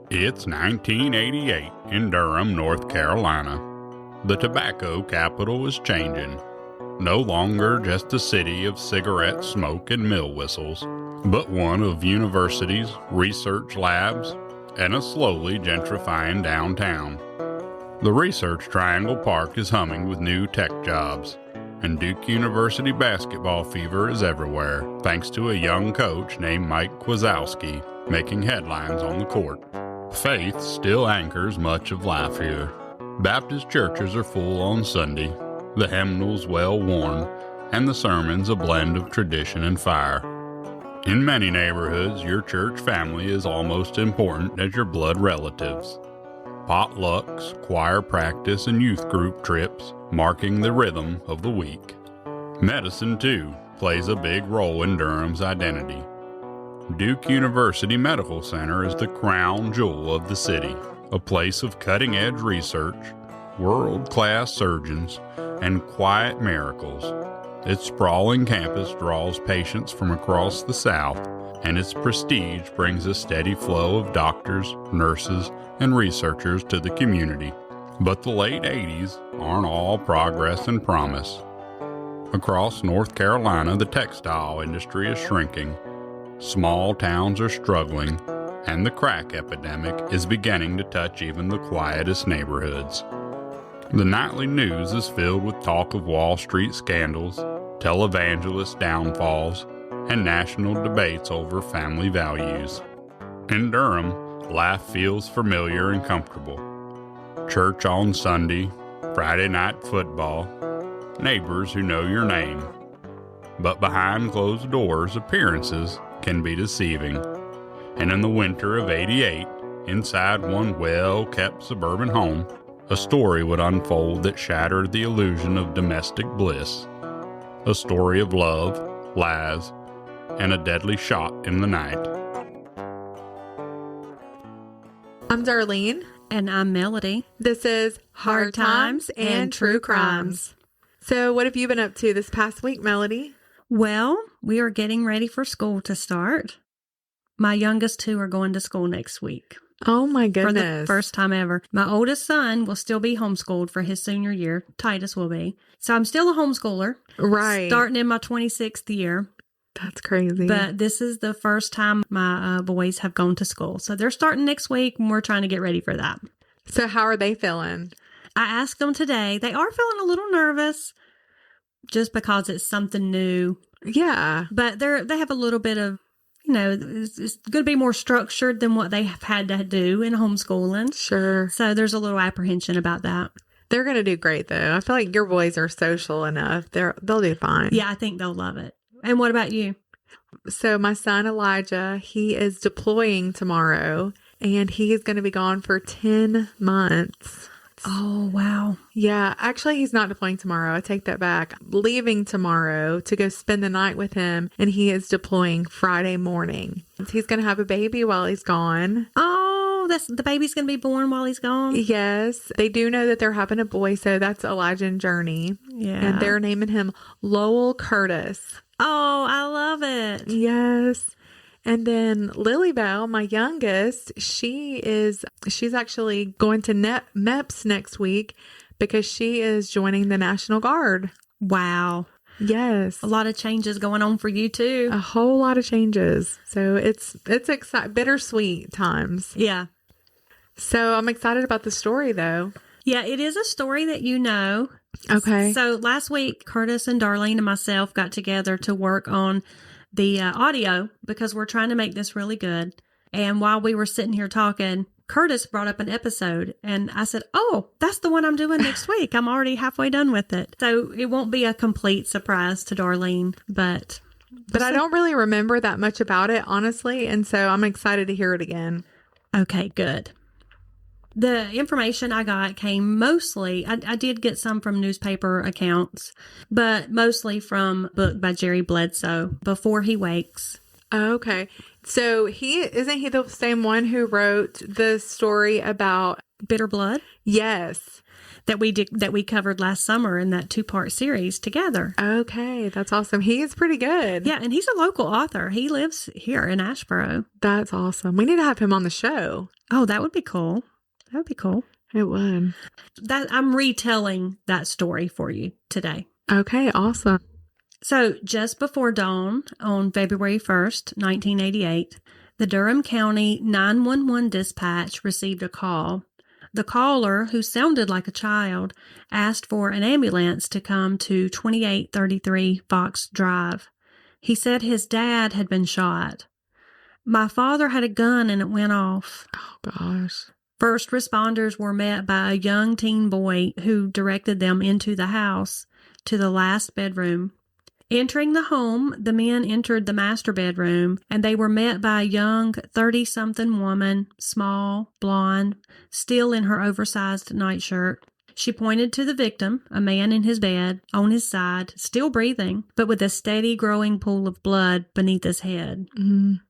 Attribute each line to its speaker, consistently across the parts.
Speaker 1: It's 1988 in Durham, North Carolina. The tobacco capital is changing. No longer just a city of cigarette smoke and mill whistles, but one of universities, research labs, and a slowly gentrifying downtown. The Research Triangle Park is humming with new tech jobs, and Duke University basketball fever is everywhere, thanks to a young coach named Mike Kwazowski making headlines on the court. Faith still anchors much of life here. Baptist churches are full on Sunday, the hymnals well worn, and the sermons a blend of tradition and fire. In many neighborhoods, your church family is almost important as your blood relatives. Potlucks, choir practice, and youth group trips marking the rhythm of the week. Medicine, too, plays a big role in Durham's identity. Duke University Medical Center is the crown jewel of the city, a place of cutting-edge research, world-class surgeons, and quiet miracles. Its sprawling campus draws patients from across the South, and its prestige brings a steady flow of doctors, nurses, and researchers to the community. But the late 80s aren't all progress and promise. Across North Carolina, the textile industry is shrinking. Small towns are struggling, and the crack epidemic is beginning to touch even the quietest neighborhoods. The nightly news is filled with talk of Wall Street scandals, televangelist downfalls, and national debates over family values. In Durham, life feels familiar and comfortable. Church on Sunday, Friday night football, neighbors who know your name. But behind closed doors, appearances can be deceiving. And in the winter of '88, inside one well-kept suburban home, a story would unfold that shattered the illusion of domestic bliss. A story of love, lies, and a deadly shot in the night.
Speaker 2: I'm Darlene.
Speaker 3: And I'm Melody.
Speaker 2: This is Hard Times and True Crimes. So what have you been up to this past week, Melody?
Speaker 3: Well, we are getting ready for school to start. My youngest two are going to school next week.
Speaker 2: Oh my goodness.
Speaker 3: For the first time ever. My oldest son will still be homeschooled for his senior year. Titus will be. So I'm still a homeschooler.
Speaker 2: Right.
Speaker 3: Starting in my 26th year.
Speaker 2: That's crazy.
Speaker 3: But this is the first time my boys have gone to school. So they're starting next week and we're trying to get ready for that.
Speaker 2: So how are they feeling?
Speaker 3: I asked them today. They are feeling a little nervous just because it's something new.
Speaker 2: Yeah.
Speaker 3: But they have a little bit of, it's going to be more structured than what they have had to do in homeschooling.
Speaker 2: Sure.
Speaker 3: So there's a little apprehension about that.
Speaker 2: They're going to do great, though. I feel like your boys are social enough. They'll do fine.
Speaker 3: Yeah, I think they'll love it. And what about you?
Speaker 2: So my son, Elijah, he is deploying tomorrow, and he is going to be gone for 10 months.
Speaker 3: Oh, wow.
Speaker 2: Yeah, actually, he's not deploying tomorrow. I take that back. Leaving tomorrow to go spend the night with him, and he is deploying Friday morning. He's going to have a baby while he's gone.
Speaker 3: Oh, the baby's going to be born while he's gone?
Speaker 2: Yes. They do know that they're having a boy, so that's Elijah and Journey.
Speaker 3: Yeah.
Speaker 2: And they're naming him Lowell Curtis.
Speaker 3: Oh, I love it.
Speaker 2: Yes. And then Lilybell, my youngest, she's actually going to MEPS next week because she is joining the National Guard.
Speaker 3: Wow.
Speaker 2: Yes.
Speaker 3: A lot of changes going on for you too.
Speaker 2: A whole lot of changes. So it's bittersweet times.
Speaker 3: Yeah.
Speaker 2: So I'm excited about the story though.
Speaker 3: Yeah, it is a story that you know.
Speaker 2: Okay.
Speaker 3: So last week, Curtis and Darlene and myself got together to work on the audio because we're trying to make this really good. And while we were sitting here talking, Curtis brought up an episode and I said, oh, that's the one I'm doing next week. I'm already halfway done with it. So it won't be a complete surprise to Darlene, but
Speaker 2: I don't really remember that much about it, honestly. And so I'm excited to hear it again.
Speaker 3: Okay, good. The information I got came mostly, I did get some from newspaper accounts, but mostly from a book by Jerry Bledsoe, Before He Wakes.
Speaker 2: Okay. So isn't he the same one who wrote the story about
Speaker 3: Bitter Blood?
Speaker 2: Yes.
Speaker 3: that we covered last summer in that 2-part series together.
Speaker 2: Okay, that's awesome. He is pretty good.
Speaker 3: Yeah, and he's a local author. He lives here in Asheboro.
Speaker 2: That's awesome. We need to have him on the show.
Speaker 3: Oh, that would be cool. That would be cool.
Speaker 2: It would.
Speaker 3: I'm retelling that story for you today.
Speaker 2: Okay, awesome.
Speaker 3: So, just before dawn on February 1st, 1988, the Durham County 911 dispatch received a call. The caller, who sounded like a child, asked for an ambulance to come to 2833 Fox Drive. He said his dad had been shot. My father had a gun and it went off.
Speaker 2: Oh, gosh.
Speaker 3: First responders were met by a young teen boy who directed them into the house to the last bedroom. Entering the home, the men entered the master bedroom, and they were met by a young 30-something woman, small, blonde, still in her oversized nightshirt. She pointed to the victim, a man in his bed, on his side, still breathing, but with a steady growing pool of blood beneath his head.
Speaker 2: Mm.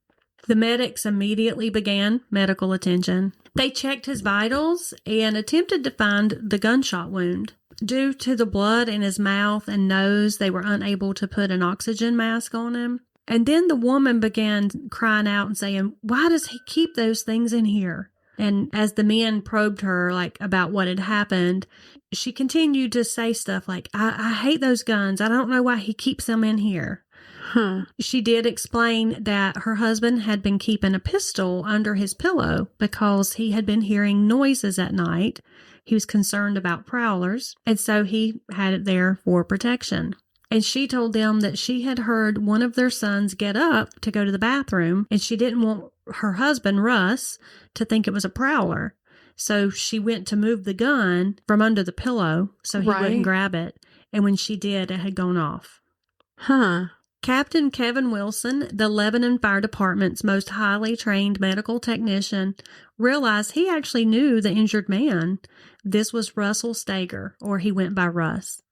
Speaker 3: The medics immediately began medical attention. They checked his vitals and attempted to find the gunshot wound. Due to the blood in his mouth and nose, they were unable to put an oxygen mask on him. And then the woman began crying out and saying, "Why does he keep those things in here?" And as the men probed her, about what had happened, she continued to say stuff like, I hate those guns. I don't know why he keeps them in here.
Speaker 2: Huh.
Speaker 3: She did explain that her husband had been keeping a pistol under his pillow because he had been hearing noises at night. He was concerned about prowlers, and so he had it there for protection. And she told them that she had heard one of their sons get up to go to the bathroom, and she didn't want her husband, Russ, to think it was a prowler. So she went to move the gun from under the pillow so he wouldn't grab it. And when she did, it had gone off.
Speaker 2: Huh.
Speaker 3: Captain Kevin Wilson, the Lebanon Fire Department's most highly trained medical technician, realized he actually knew the injured man. This was Russell Stager, or he went by Russ.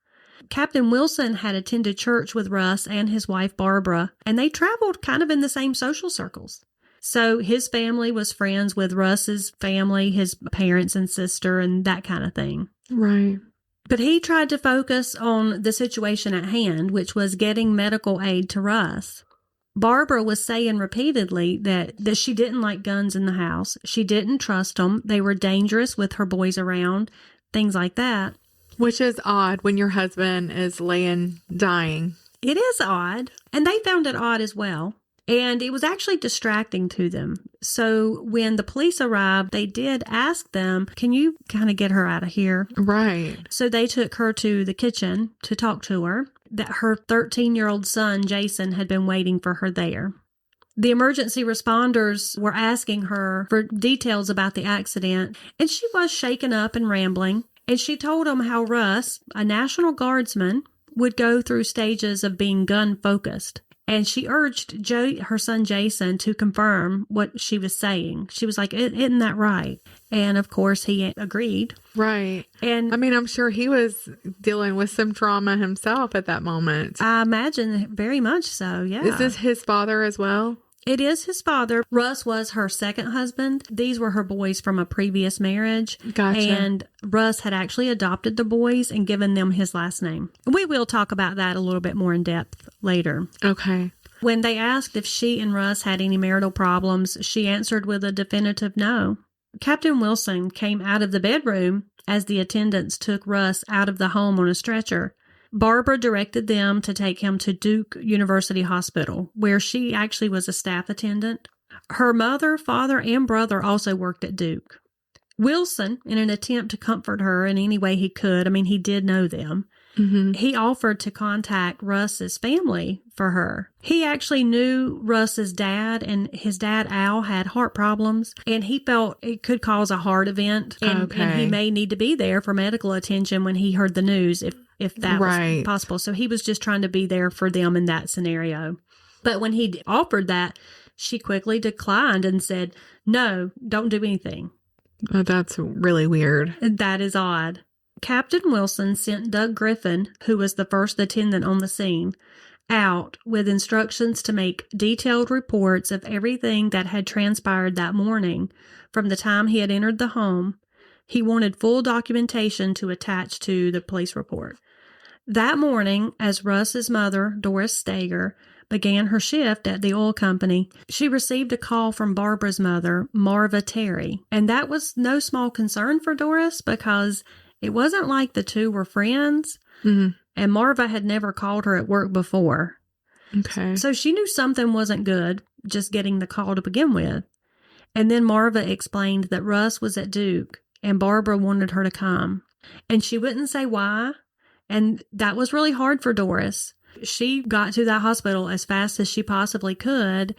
Speaker 3: Captain Wilson had attended church with Russ and his wife Barbara, and they traveled kind of in the same social circles. So his family was friends with Russ's family, his parents and sister, and that kind of thing.
Speaker 2: Right.
Speaker 3: But he tried to focus on the situation at hand, which was getting medical aid to Russ. Barbara was saying repeatedly that she didn't like guns in the house. She didn't trust them. They were dangerous with her boys around, things like that.
Speaker 2: Which is odd when your husband is laying dying.
Speaker 3: It is odd. And they found it odd as well. And it was actually distracting to them. So when the police arrived, they did ask them, "Can you kind of get her out of here?"
Speaker 2: Right.
Speaker 3: So they took her to the kitchen to talk to her. That her 13-year-old son, Jason, had been waiting for her there. The emergency responders were asking her for details about the accident, and she was shaken up and rambling. And she told them how Russ, a National Guardsman, would go through stages of being gun-focused. And she urged her son Jason to confirm what she was saying. She was like, "Isn't that right?" And of course, he agreed.
Speaker 2: Right.
Speaker 3: And
Speaker 2: I mean, I'm sure he was dealing with some trauma himself at that moment.
Speaker 3: I imagine very much so, yeah.
Speaker 2: Is this his father as well?
Speaker 3: It is his father. Russ was her second husband. These were her boys from a previous marriage.
Speaker 2: Gotcha.
Speaker 3: And Russ had actually adopted the boys and given them his last name. We will talk about that a little bit more in depth later.
Speaker 2: Okay.
Speaker 3: When they asked if she and Russ had any marital problems, she answered with a definitive no. Captain Wilson came out of the bedroom as the attendants took Russ out of the home on a stretcher. Barbara directed them to take him to Duke University Hospital, where she actually was a staff attendant. Her mother, father, and brother also worked at Duke. Wilson, in an attempt to comfort her in any way he could, he did know them, he offered to contact Russ's family for her. He actually knew Russ's dad, and his dad, Al, had heart problems, and he felt it could cause a heart event, and he may need to be there for medical attention when he heard the news, if that was possible. So he was just trying to be there for them in that scenario. But when he offered that, she quickly declined and said, "No, don't do anything."
Speaker 2: Oh, that's really weird.
Speaker 3: That is odd. Captain Wilson sent Doug Griffin, who was the first attendant on the scene, out with instructions to make detailed reports of everything that had transpired that morning from the time he had entered the home He wanted full documentation to attach to the police report. That morning, as Russ's mother, Doris Stager, began her shift at the oil company, she received a call from Barbara's mother, Marva Terry. And that was no small concern for Doris because it wasn't like the two were friends.
Speaker 2: Mm-hmm.
Speaker 3: And Marva had never called her at work before.
Speaker 2: Okay.
Speaker 3: So she knew something wasn't good just getting the call to begin with. And then Marva explained that Russ was at Duke and Barbara wanted her to come. And she wouldn't say why. And that was really hard for Doris. She got to that hospital as fast as she possibly could.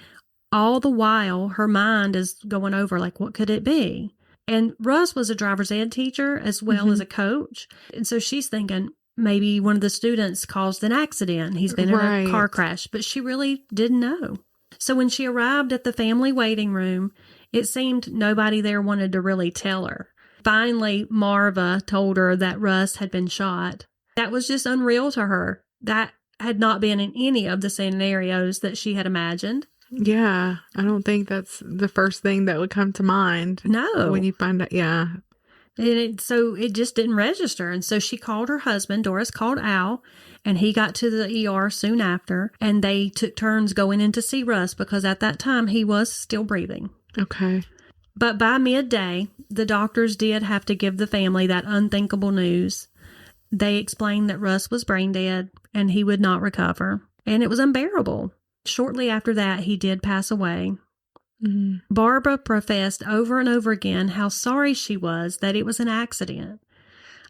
Speaker 3: All the while, her mind is going over, like, what could it be? And Russ was a driver's ed teacher as well as a coach. And so she's thinking maybe one of the students caused an accident. He's been in a car crash. But she really didn't know. So when she arrived at the family waiting room, it seemed nobody there wanted to really tell her. Finally, Marva told her that Russ had been shot. That was just unreal to her. That had not been in any of the scenarios that she had imagined.
Speaker 2: Yeah, I don't think that's the first thing that would come to mind.
Speaker 3: No.
Speaker 2: When you find out, yeah.
Speaker 3: And so it just didn't register. And so she called her husband. Doris called Al, and he got to the ER soon after. And they took turns going in to see Russ because at that time he was still breathing.
Speaker 2: Okay.
Speaker 3: But by midday, the doctors did have to give the family that unthinkable news. They explained that Russ was brain dead and he would not recover. And it was unbearable. Shortly after that, he did pass away.
Speaker 2: Mm-hmm.
Speaker 3: Barbara professed over and over again how sorry she was that it was an accident.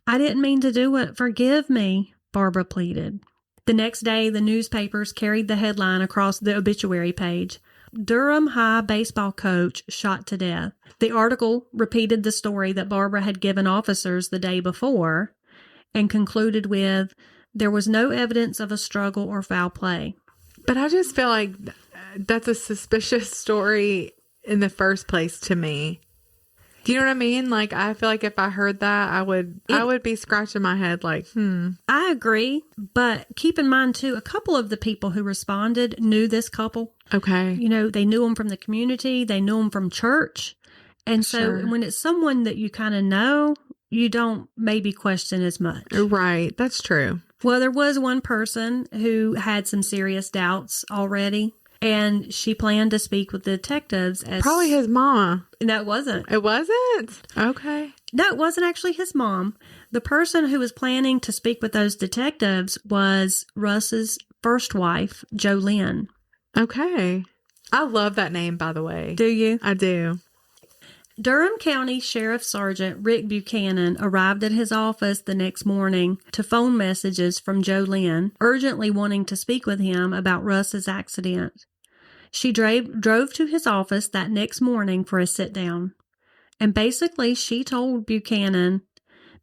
Speaker 3: I didn't mean to do it. Forgive me, Barbara pleaded. The next day, the newspapers carried the headline across the obituary page. Durham High baseball coach shot to death. The article repeated the story that Barbara had given officers the day before and concluded with, there was no evidence of a struggle or foul play.
Speaker 2: But I just feel like that's a suspicious story in the first place to me. Do you know what I mean? Like, I feel like if I heard that, I would be scratching my head like,
Speaker 3: I agree. But keep in mind, too, a couple of the people who responded knew this couple.
Speaker 2: Okay.
Speaker 3: You know, they knew them from the community. They knew them from church. And so when it's someone that you kind of know, you don't maybe question as much.
Speaker 2: Right. That's true.
Speaker 3: Well, there was one person who had some serious doubts already, and she planned to speak with the detectives.
Speaker 2: Probably his mama.
Speaker 3: No, it wasn't.
Speaker 2: It wasn't? Okay.
Speaker 3: No, it wasn't actually his mom. The person who was planning to speak with those detectives was Russ's first wife, Jolynn.
Speaker 2: Okay. I love that name, by the way.
Speaker 3: Do you?
Speaker 2: I do.
Speaker 3: Durham County Sheriff Sergeant Rick Buchanan arrived at his office the next morning to phone messages from Jolynn, urgently wanting to speak with him about Russ's accident. She drove to his office that next morning for a sit-down. And basically, she told Buchanan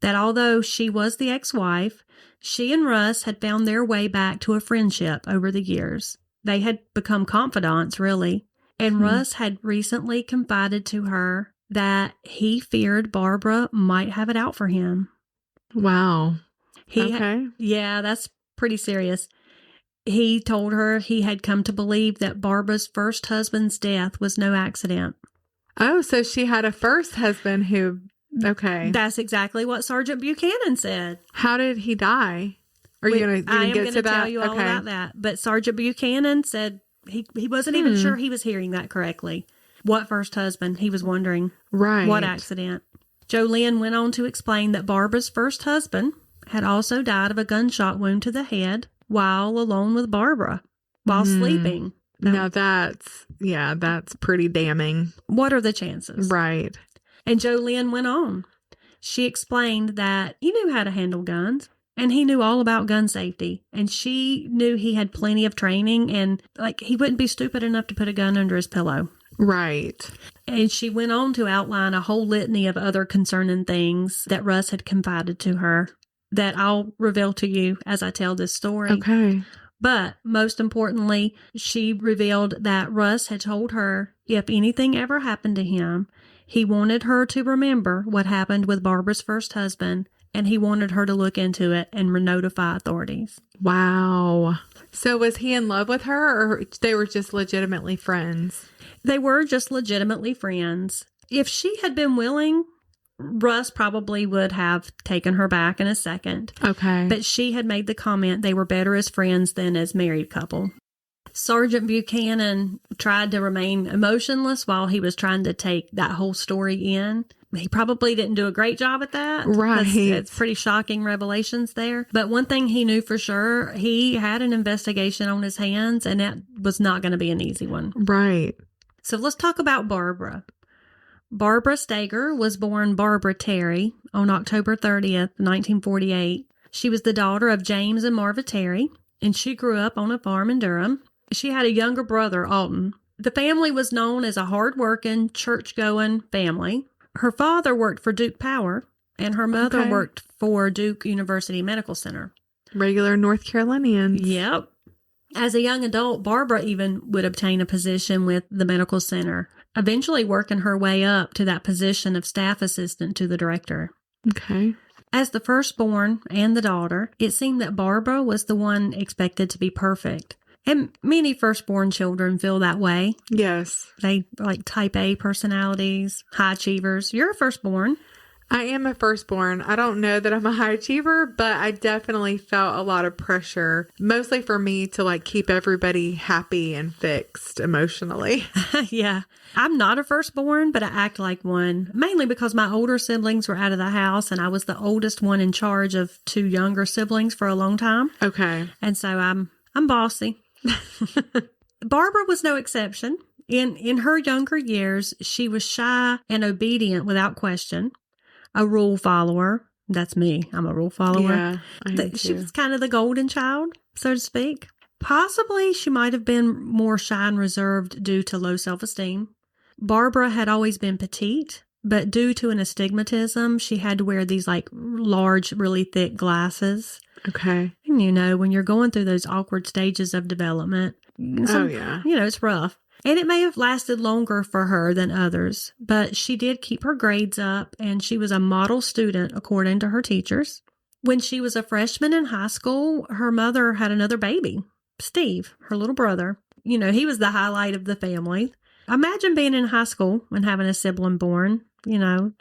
Speaker 3: that although she was the ex-wife, she and Russ had found their way back to a friendship over the years. They had become confidants, really. And Russ had recently confided to her that he feared Barbara might have it out for him.
Speaker 2: Wow.
Speaker 3: Okay. Yeah, that's pretty serious. He told her he had come to believe that Barbara's first husband's death was no accident.
Speaker 2: Oh, so she had a first husband who... Okay.
Speaker 3: That's exactly what Sergeant Buchanan said.
Speaker 2: How did he die? Are you going to get to that?
Speaker 3: I am going to tell you all about that. But Sergeant Buchanan said he wasn't even sure he was hearing that correctly. What first husband? He was wondering.
Speaker 2: Right.
Speaker 3: What accident? Jolynn went on to explain that Barbara's first husband had also died of a gunshot wound to the head while alone with Barbara, while sleeping.
Speaker 2: Now that's pretty damning.
Speaker 3: What are the chances?
Speaker 2: Right.
Speaker 3: And Jolynn went on. She explained that he knew how to handle guns. And he knew all about gun safety. And she knew he had plenty of training and he wouldn't be stupid enough to put a gun under his pillow.
Speaker 2: Right.
Speaker 3: And she went on to outline a whole litany of other concerning things that Russ had confided to her that I'll reveal to you as I tell this story.
Speaker 2: Okay.
Speaker 3: But most importantly, she revealed that Russ had told her if anything ever happened to him, he wanted her to remember what happened with Barbara's first husband, and he wanted her to look into it and notify authorities.
Speaker 2: Wow. So was he in love with her, or they were just legitimately friends?
Speaker 3: They were just legitimately friends. If she had been willing, Russ probably would have taken her back in a second.
Speaker 2: Okay.
Speaker 3: But she had made the comment they were better as friends than as married couple. Sergeant Buchanan tried to remain emotionless while he was trying to take that whole story in. He probably didn't do a great job at that.
Speaker 2: Right.
Speaker 3: It's pretty shocking revelations there. But one thing he knew for sure, he had an investigation on his hands, and that was not going to be an easy one.
Speaker 2: Right.
Speaker 3: So let's talk about Barbara. Barbara Stager was born Barbara Terry on October 30th, 1948. She was the daughter of James and Marva Terry, and she grew up on a farm in Durham. She had a younger brother, Alton. The family was known as a hard-working, church-going family. Her father worked for Duke Power, and her mother worked for Duke University Medical Center.
Speaker 2: Regular North Carolinians.
Speaker 3: Yep. As a young adult, Barbara even would obtain a position with the medical center, eventually working her way up to that position of staff assistant to the director.
Speaker 2: Okay.
Speaker 3: As the firstborn and the daughter, it seemed that Barbara was the one expected to be perfect. And many firstborn children feel that way.
Speaker 2: Yes.
Speaker 3: They like type A personalities, high achievers. You're a firstborn.
Speaker 2: I am a firstborn. I don't know that I'm a high achiever, but I definitely felt a lot of pressure, mostly for me to like keep everybody happy and fixed emotionally.
Speaker 3: Yeah. I'm not a firstborn, but I act like one, mainly because my older siblings were out of the house and I was the oldest one in charge of two younger siblings for a long time.
Speaker 2: Okay.
Speaker 3: And so I'm bossy. Barbara was no exception. In her younger years, she was shy and obedient without question. A rule follower. That's me. I'm a rule follower.
Speaker 2: Yeah, I am
Speaker 3: She
Speaker 2: too.
Speaker 3: was kind of the golden child, so to speak. Possibly she might have been more shy and reserved due to low self-esteem. Barbara had always been petite, but due to an astigmatism, she had to wear these like large, really thick glasses.
Speaker 2: Okay.
Speaker 3: And you know, when you're going through those awkward stages of development,
Speaker 2: Yeah.
Speaker 3: you know, it's rough. And it may have lasted longer for her than others, but she did keep her grades up, and she was a model student according to her teachers. When she was a freshman in high school, her mother had another baby, Steve, her little brother. You know, he was the highlight of the family. Imagine being in high school and having a sibling born. You know,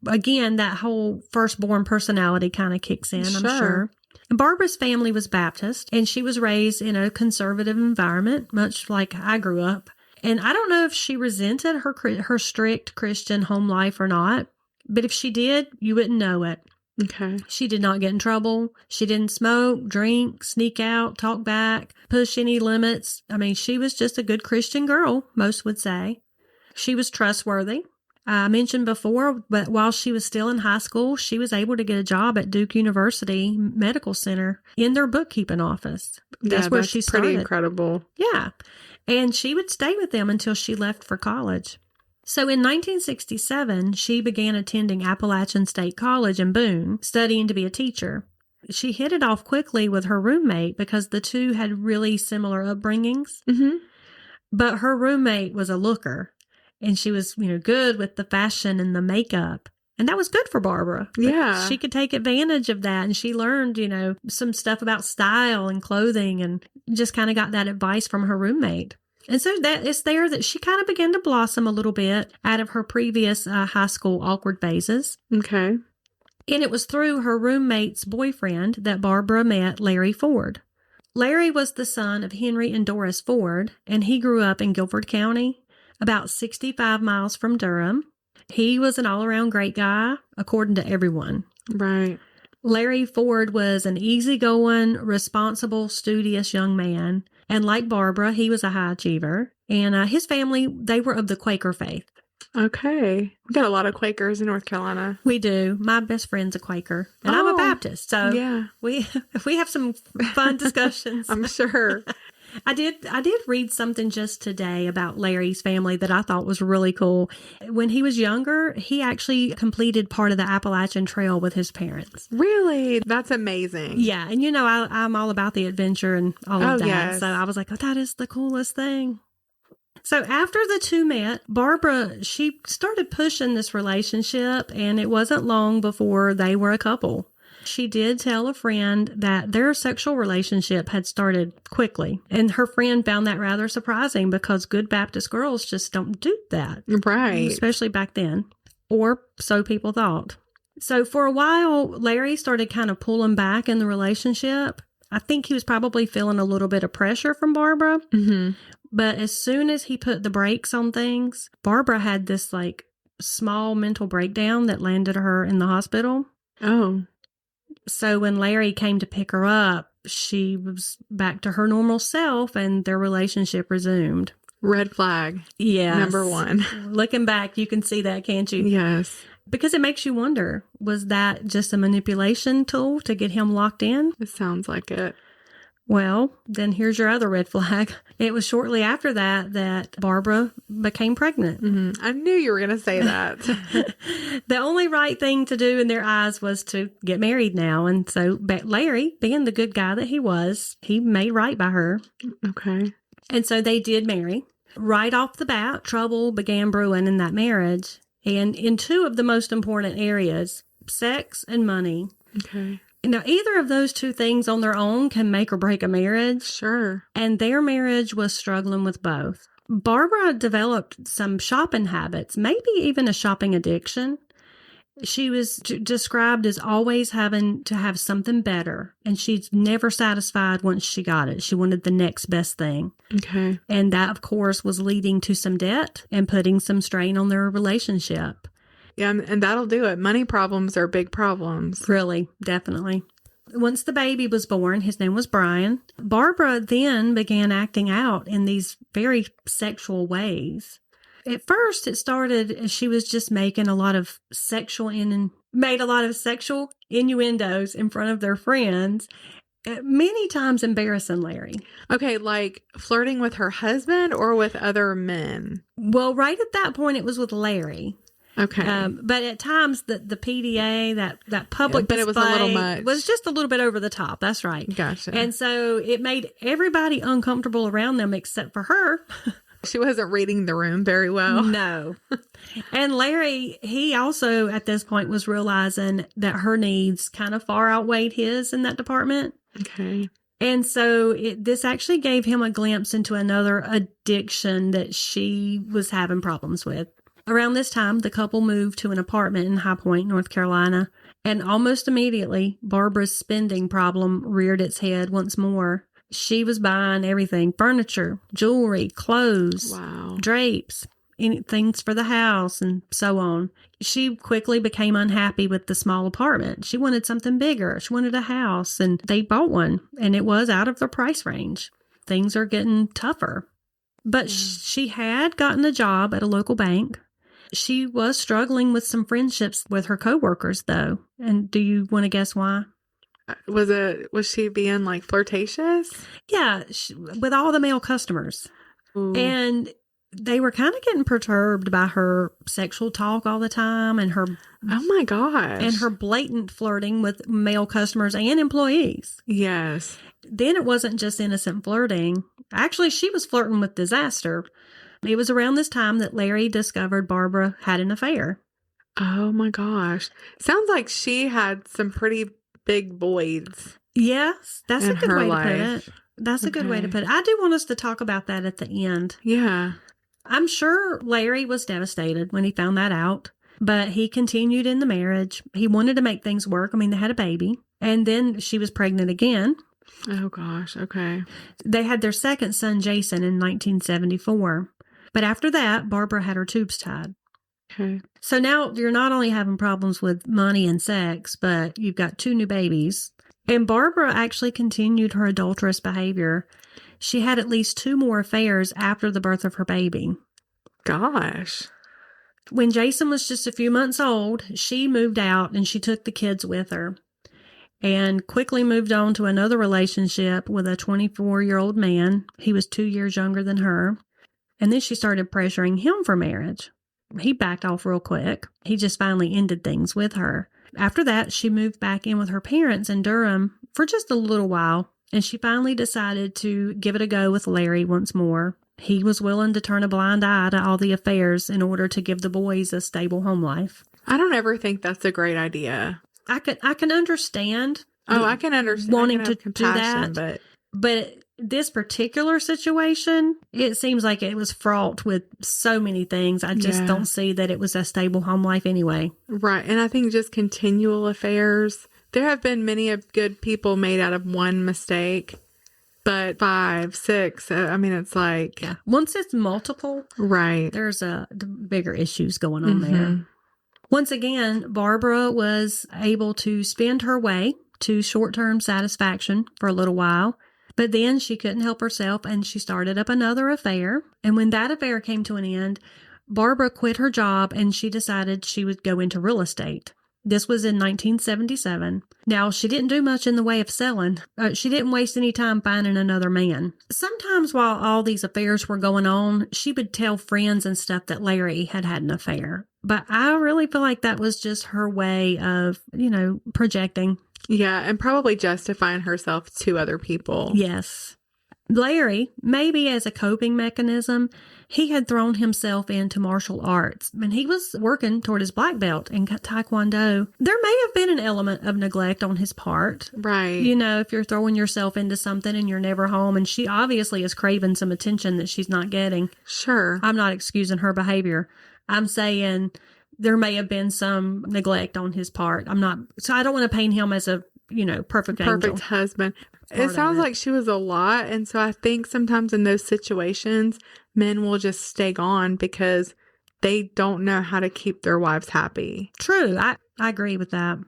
Speaker 3: again, that whole firstborn personality kind of kicks in, I'm sure. And Barbara's family was Baptist, and she was raised in a conservative environment, much like I grew up. And I don't know if she resented her strict Christian home life or not, but if she did, you wouldn't know it.
Speaker 2: Okay.
Speaker 3: She did not get in trouble. She didn't smoke, drink, sneak out, talk back, push any limits. I mean, she was just a good Christian girl, most would say. She was trustworthy. I mentioned before, but while she was still in high school, she was able to get a job at Duke University Medical Center in their bookkeeping office. That's where she started.
Speaker 2: Pretty incredible.
Speaker 3: Yeah. And she would stay with them until she left for college. So in 1967, she began attending Appalachian State College in Boone, studying to be a teacher. She hit it off quickly with her roommate because the two had really similar upbringings.
Speaker 2: Mm-hmm.
Speaker 3: But her roommate was a looker. And she was, you know, good with the fashion and the makeup. And that was good for Barbara.
Speaker 2: Yeah.
Speaker 3: She could take advantage of that. And she learned, you know, some stuff about style and clothing and just kind of got that advice from her roommate. And so that it's there that she kind of began to blossom a little bit out of her previous high school awkward phases.
Speaker 2: Okay.
Speaker 3: And it was through her roommate's boyfriend that Barbara met Larry Ford. Larry was the son of Henry and Doris Ford, and he grew up in Guilford County, about 65 miles from Durham. He was an all-around great guy, according to everyone.
Speaker 2: Right.
Speaker 3: Larry Ford was an easygoing, responsible, studious young man. And like Barbara, he was a high achiever. And his family, they were of the Quaker faith.
Speaker 2: Okay. We got a lot of Quakers in North Carolina.
Speaker 3: We do. My best friend's a Quaker. And I'm a Baptist. So
Speaker 2: yeah.
Speaker 3: we have some fun discussions.
Speaker 2: I'm sure.
Speaker 3: I did read something just today about Larry's family that I thought was really cool. When he was younger, he actually completed part of the Appalachian Trail with his parents.
Speaker 2: Really? That's amazing.
Speaker 3: Yeah. And you know, I'm all about the adventure and all of that.
Speaker 2: Yes.
Speaker 3: So I was like, oh, that is the coolest thing. So after the two met, Barbara, she started pushing this relationship, and it wasn't long before they were a couple. She did tell a friend that their sexual relationship had started quickly, and her friend found that rather surprising because good Baptist girls just don't do that.
Speaker 2: Right.
Speaker 3: Especially back then. or so people thought. So for a while, Larry started kind of pulling back in the relationship. I think he was probably feeling a little bit of pressure from Barbara.
Speaker 2: Mm-hmm.
Speaker 3: But as soon as he put the brakes on things, Barbara had this like small mental breakdown that landed her in the hospital.
Speaker 2: Oh.
Speaker 3: So when Larry came to pick her up, she was back to her normal self and their relationship resumed.
Speaker 2: Red flag.
Speaker 3: Yeah.
Speaker 2: Number one.
Speaker 3: Looking back, you can see that, can't you?
Speaker 2: Yes.
Speaker 3: Because it makes you wonder, was that just a manipulation tool to get him locked in?
Speaker 2: It sounds like it.
Speaker 3: Well, then here's your other red flag. It was shortly after that Barbara became pregnant.
Speaker 2: Mm-hmm. I knew you were going to say that.
Speaker 3: The only right thing to do in their eyes was to get married now. And so Larry, being the good guy that he was, he made right by her.
Speaker 2: Okay.
Speaker 3: And so they did marry. Right off the bat, trouble began brewing in that marriage. And in two of the most important areas, sex and money.
Speaker 2: Okay.
Speaker 3: Now, either of those two things on their own can make or break a marriage.
Speaker 2: Sure.
Speaker 3: And their marriage was struggling with both. Barbara developed some shopping habits, maybe even a shopping addiction. She was described as always having to have something better, and she's never satisfied once she got it. She wanted the next best thing.
Speaker 2: Okay.
Speaker 3: And that, of course, was leading to some debt and putting some strain on their relationship.
Speaker 2: Yeah, and that'll do it. Money problems are big problems.
Speaker 3: Really, definitely. Once the baby was born, his name was Brian, Barbara then began acting out in these very sexual ways. At first, it started as she was just making a lot of sexual innuendos in front of their friends, many times embarrassing Larry.
Speaker 2: Okay, like flirting with her husband or with other men?
Speaker 3: Well, right at that point, it was with Larry.
Speaker 2: Okay.
Speaker 3: But at times the PDA, that public
Speaker 2: but
Speaker 3: display
Speaker 2: it was a little much.
Speaker 3: Was just a little bit over the top. That's right.
Speaker 2: Gotcha.
Speaker 3: And so it made everybody uncomfortable around them except for her.
Speaker 2: She wasn't reading the room very well.
Speaker 3: No. And Larry, he also at this point was realizing that her needs kind of far outweighed his in that department.
Speaker 2: Okay.
Speaker 3: And so this actually gave him a glimpse into another addiction that she was having problems with. Around this time, the couple moved to an apartment in High Point, North Carolina, and almost immediately, Barbara's spending problem reared its head once more. She was buying everything: furniture, jewelry, clothes,
Speaker 2: Wow.
Speaker 3: drapes, things for the house, and so on. She quickly became unhappy with the small apartment. She wanted something bigger. She wanted a house, and they bought one, and it was out of their price range. Things are getting tougher. But she had gotten a job at a local bank. She was struggling with some friendships with her coworkers, though. And do you want to guess why?
Speaker 2: Was she being like flirtatious?
Speaker 3: Yeah, with all the male customers.
Speaker 2: Ooh.
Speaker 3: And they were kind of getting perturbed by her sexual talk all the time and her
Speaker 2: Oh my gosh.
Speaker 3: and her blatant flirting with male customers and employees.
Speaker 2: Yes.
Speaker 3: Then it wasn't just innocent flirting. Actually, she was flirting with disaster. It was around this time that Larry discovered Barbara had an affair.
Speaker 2: Oh my gosh. Sounds like she had some pretty big voids.
Speaker 3: Yes, that's a
Speaker 2: In
Speaker 3: good
Speaker 2: her
Speaker 3: way
Speaker 2: life.
Speaker 3: to put it. That's a good way to
Speaker 2: Okay.
Speaker 3: put it. I do want us to talk about that at the end.
Speaker 2: Yeah.
Speaker 3: I'm sure Larry was devastated when he found that out, but he continued in the marriage. He wanted to make things work. I mean, they had a baby, and then she was pregnant again.
Speaker 2: Oh gosh. Okay.
Speaker 3: They had their second son, Jason, in 1974. But after that, Barbara had her tubes tied.
Speaker 2: Okay.
Speaker 3: So now you're not only having problems with money and sex, but you've got 2 new babies. And Barbara actually continued her adulterous behavior. She had at least 2 more affairs after the birth of her baby.
Speaker 2: Gosh.
Speaker 3: When Jason was just a few months old, she moved out and she took the kids with her and quickly moved on to another relationship with a 24-year-old man. He was 2 years younger than her. And then she started pressuring him for marriage. He backed off real quick. He just finally ended things with her. After that, she moved back in with her parents in Durham for just a little while, and she finally decided to give it a go with Larry once more. He was willing to turn a blind eye to all the affairs in order to give the boys a stable home life.
Speaker 2: I don't ever think that's a great idea.
Speaker 3: I can understand.
Speaker 2: Oh, I can understand
Speaker 3: wanting
Speaker 2: I can
Speaker 3: to
Speaker 2: have
Speaker 3: do
Speaker 2: compassion,
Speaker 3: that.
Speaker 2: but
Speaker 3: But this particular situation, it seems like it was fraught with so many things. I just don't see that it was a stable home life anyway.
Speaker 2: Right. And I think just continual affairs. There have been many of good people made out of one mistake, but 5, 6, I mean, it's like...
Speaker 3: Yeah. Once it's multiple,
Speaker 2: right.
Speaker 3: There's bigger issues going on there. Once again, Barbara was able to spend her way to short-term satisfaction for a little while. But then she couldn't help herself and she started up another affair. And when that affair came to an end, Barbara quit her job and she decided she would go into real estate. This was in 1977. Now, she didn't do much in the way of selling. She didn't waste any time finding another man. Sometimes while all these affairs were going on, she would tell friends and stuff that Larry had an affair. But I really feel like that was just her way of, projecting.
Speaker 2: Yeah, and probably justifying herself to other people.
Speaker 3: Yes. Larry, maybe as a coping mechanism, he had thrown himself into martial arts, and he was working toward his black belt in Taekwondo. There may have been an element of neglect on his part.
Speaker 2: Right.
Speaker 3: If you're throwing yourself into something and you're never home, and she obviously is craving some attention that she's not getting.
Speaker 2: Sure.
Speaker 3: I'm not excusing her behavior. I'm saying there may have been some neglect on his part. So I don't want to paint him as a, perfect angel.
Speaker 2: Husband. It sounds like she was a lot. And so I think sometimes in those situations, men will just stay gone because they don't know how to keep their wives happy.
Speaker 3: True. I agree with that.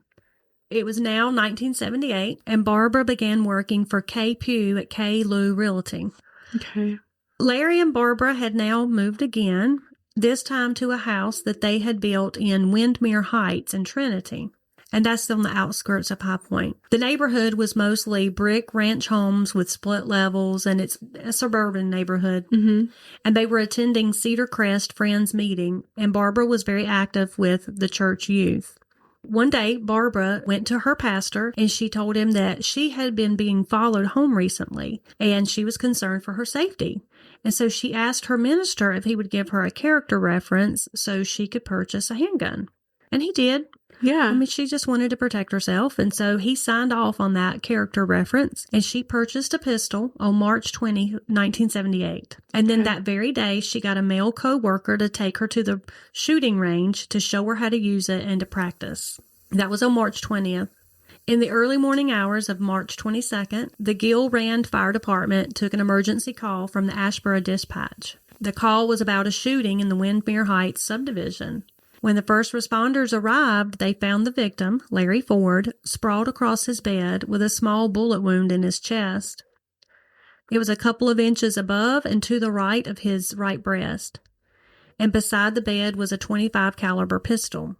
Speaker 3: It was now 1978, and Barbara began working for Kay Pugh at Kay Lou Realty.
Speaker 2: Okay.
Speaker 3: Larry and Barbara had now moved again, this time to a house that they had built in Windmere Heights in Trinity. And that's on the outskirts of High Point. The neighborhood was mostly brick ranch homes with split levels, and it's a suburban neighborhood. Mm-hmm. And they were attending Cedar Crest Friends meeting, and Barbara was very active with the church youth. One day, Barbara went to her pastor, and she told him that she had been being followed home recently, and she was concerned for her safety. And so she asked her minister if he would give her a character reference so she could purchase a handgun. And he did.
Speaker 2: Yeah.
Speaker 3: I mean, she just wanted to protect herself. And so he signed off on that character reference, and she purchased a pistol on March 20, 1978. And then that very day, she got a male co-worker to take her to the shooting range to show her how to use it and to practice. That was on March 20th. In the early morning hours of March 22nd, the Gill Rand Fire Department took an emergency call from the Ashboro Dispatch. The call was about a shooting in the Windmere Heights subdivision. When the first responders arrived, they found the victim, Larry Ford, sprawled across his bed with a small bullet wound in his chest. It was a couple of inches above and to the right of his right breast. And beside the bed was a .25 caliber pistol.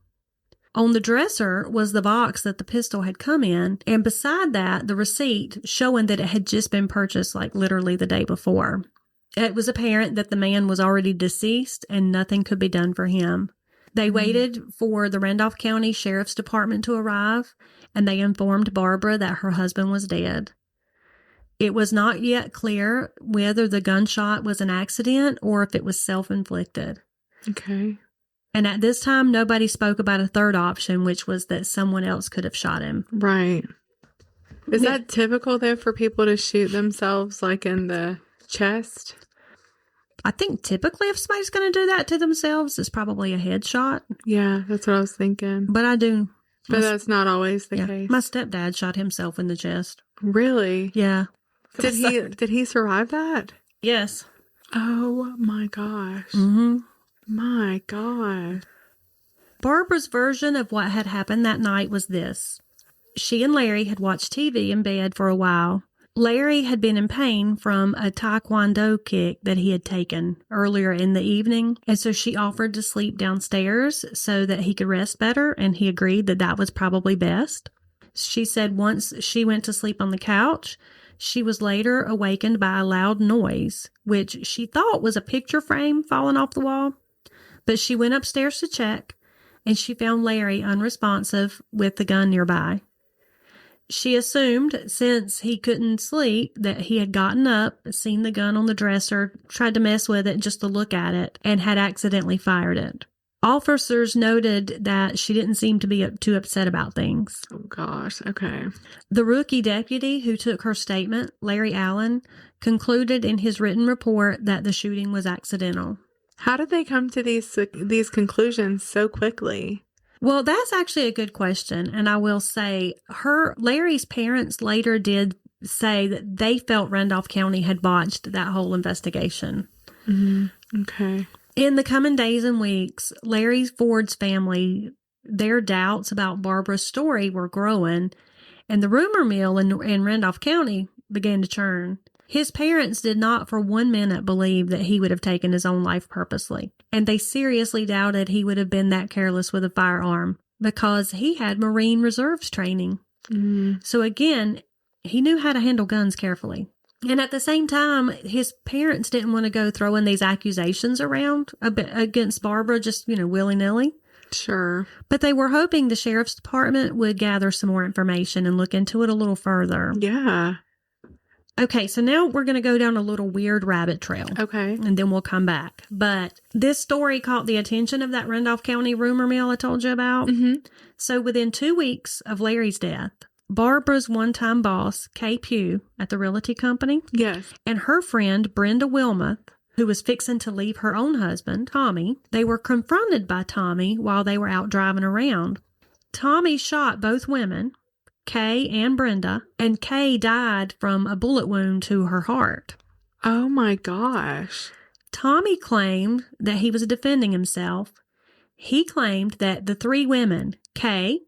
Speaker 3: On the dresser was the box that the pistol had come in, and beside that, the receipt showing that it had just been purchased literally the day before. It was apparent that the man was already deceased and nothing could be done for him. They waited for the Randolph County Sheriff's Department to arrive, and they informed Barbara that her husband was dead. It was not yet clear whether the gunshot was an accident or if it was self-inflicted.
Speaker 2: Okay.
Speaker 3: And at this time, nobody spoke about a third option, which was that someone else could have shot him.
Speaker 2: Right. Is that typical, though, for people to shoot themselves, in the chest?
Speaker 3: I think typically if somebody's going to do that to themselves, it's probably a headshot.
Speaker 2: Yeah, that's what I was thinking.
Speaker 3: But I do.
Speaker 2: But that's not always the case.
Speaker 3: My stepdad shot himself in the chest.
Speaker 2: Really?
Speaker 3: Yeah.
Speaker 2: Did he survive that?
Speaker 3: Yes.
Speaker 2: Oh, my gosh.
Speaker 3: Mm-hmm.
Speaker 2: My God.
Speaker 3: Barbara's version of what had happened that night was this. She and Larry had watched TV in bed for a while. Larry had been in pain from a Taekwondo kick that he had taken earlier in the evening, and so she offered to sleep downstairs so that he could rest better, and he agreed that that was probably best. She said once she went to sleep on the couch, she was later awakened by a loud noise, which she thought was a picture frame falling off the wall. But she went upstairs to check, and she found Larry unresponsive with the gun nearby. She assumed, since he couldn't sleep, that he had gotten up, seen the gun on the dresser, tried to mess with it just to look at it, and had accidentally fired it. Officers noted that she didn't seem to be too upset about things.
Speaker 2: Oh, gosh. Okay.
Speaker 3: The rookie deputy who took her statement, Larry Allen, concluded in his written report that the shooting was accidental.
Speaker 2: How did they come to these conclusions so quickly?
Speaker 3: Well, that's actually a good question. And I will say Larry's parents later did say that they felt Randolph County had botched that whole investigation.
Speaker 2: Mm-hmm. Okay.
Speaker 3: In the coming days and weeks, Larry Ford's family, their doubts about Barbara's story were growing, and the rumor mill in Randolph County began to churn. His parents did not for 1 minute believe that he would have taken his own life purposely, and they seriously doubted he would have been that careless with a firearm because he had Marine Reserves training.
Speaker 2: Mm-hmm.
Speaker 3: So again, he knew how to handle guns carefully. And at the same time, his parents didn't want to go throwing these accusations around against Barbara just, willy-nilly.
Speaker 2: Sure.
Speaker 3: But they were hoping the sheriff's department would gather some more information and look into it a little further.
Speaker 2: Yeah.
Speaker 3: Okay, so now we're going to go down a little weird rabbit trail.
Speaker 2: Okay.
Speaker 3: And then we'll come back. But this story caught the attention of that Randolph County rumor mill I told you about.
Speaker 2: Mm-hmm.
Speaker 3: So within 2 weeks of Larry's death, Barbara's one-time boss, Kay Pugh, at the realty company,
Speaker 2: Yes.
Speaker 3: and her friend, Brenda Wilmoth, who was fixing to leave her own husband, Tommy, they were confronted by Tommy while they were out driving around. Tommy shot both women, Kay and Brenda, and Kay died from a bullet wound to her heart.
Speaker 2: Oh, my gosh.
Speaker 3: Tommy claimed that he was defending himself. He claimed that the 3 women, Kay,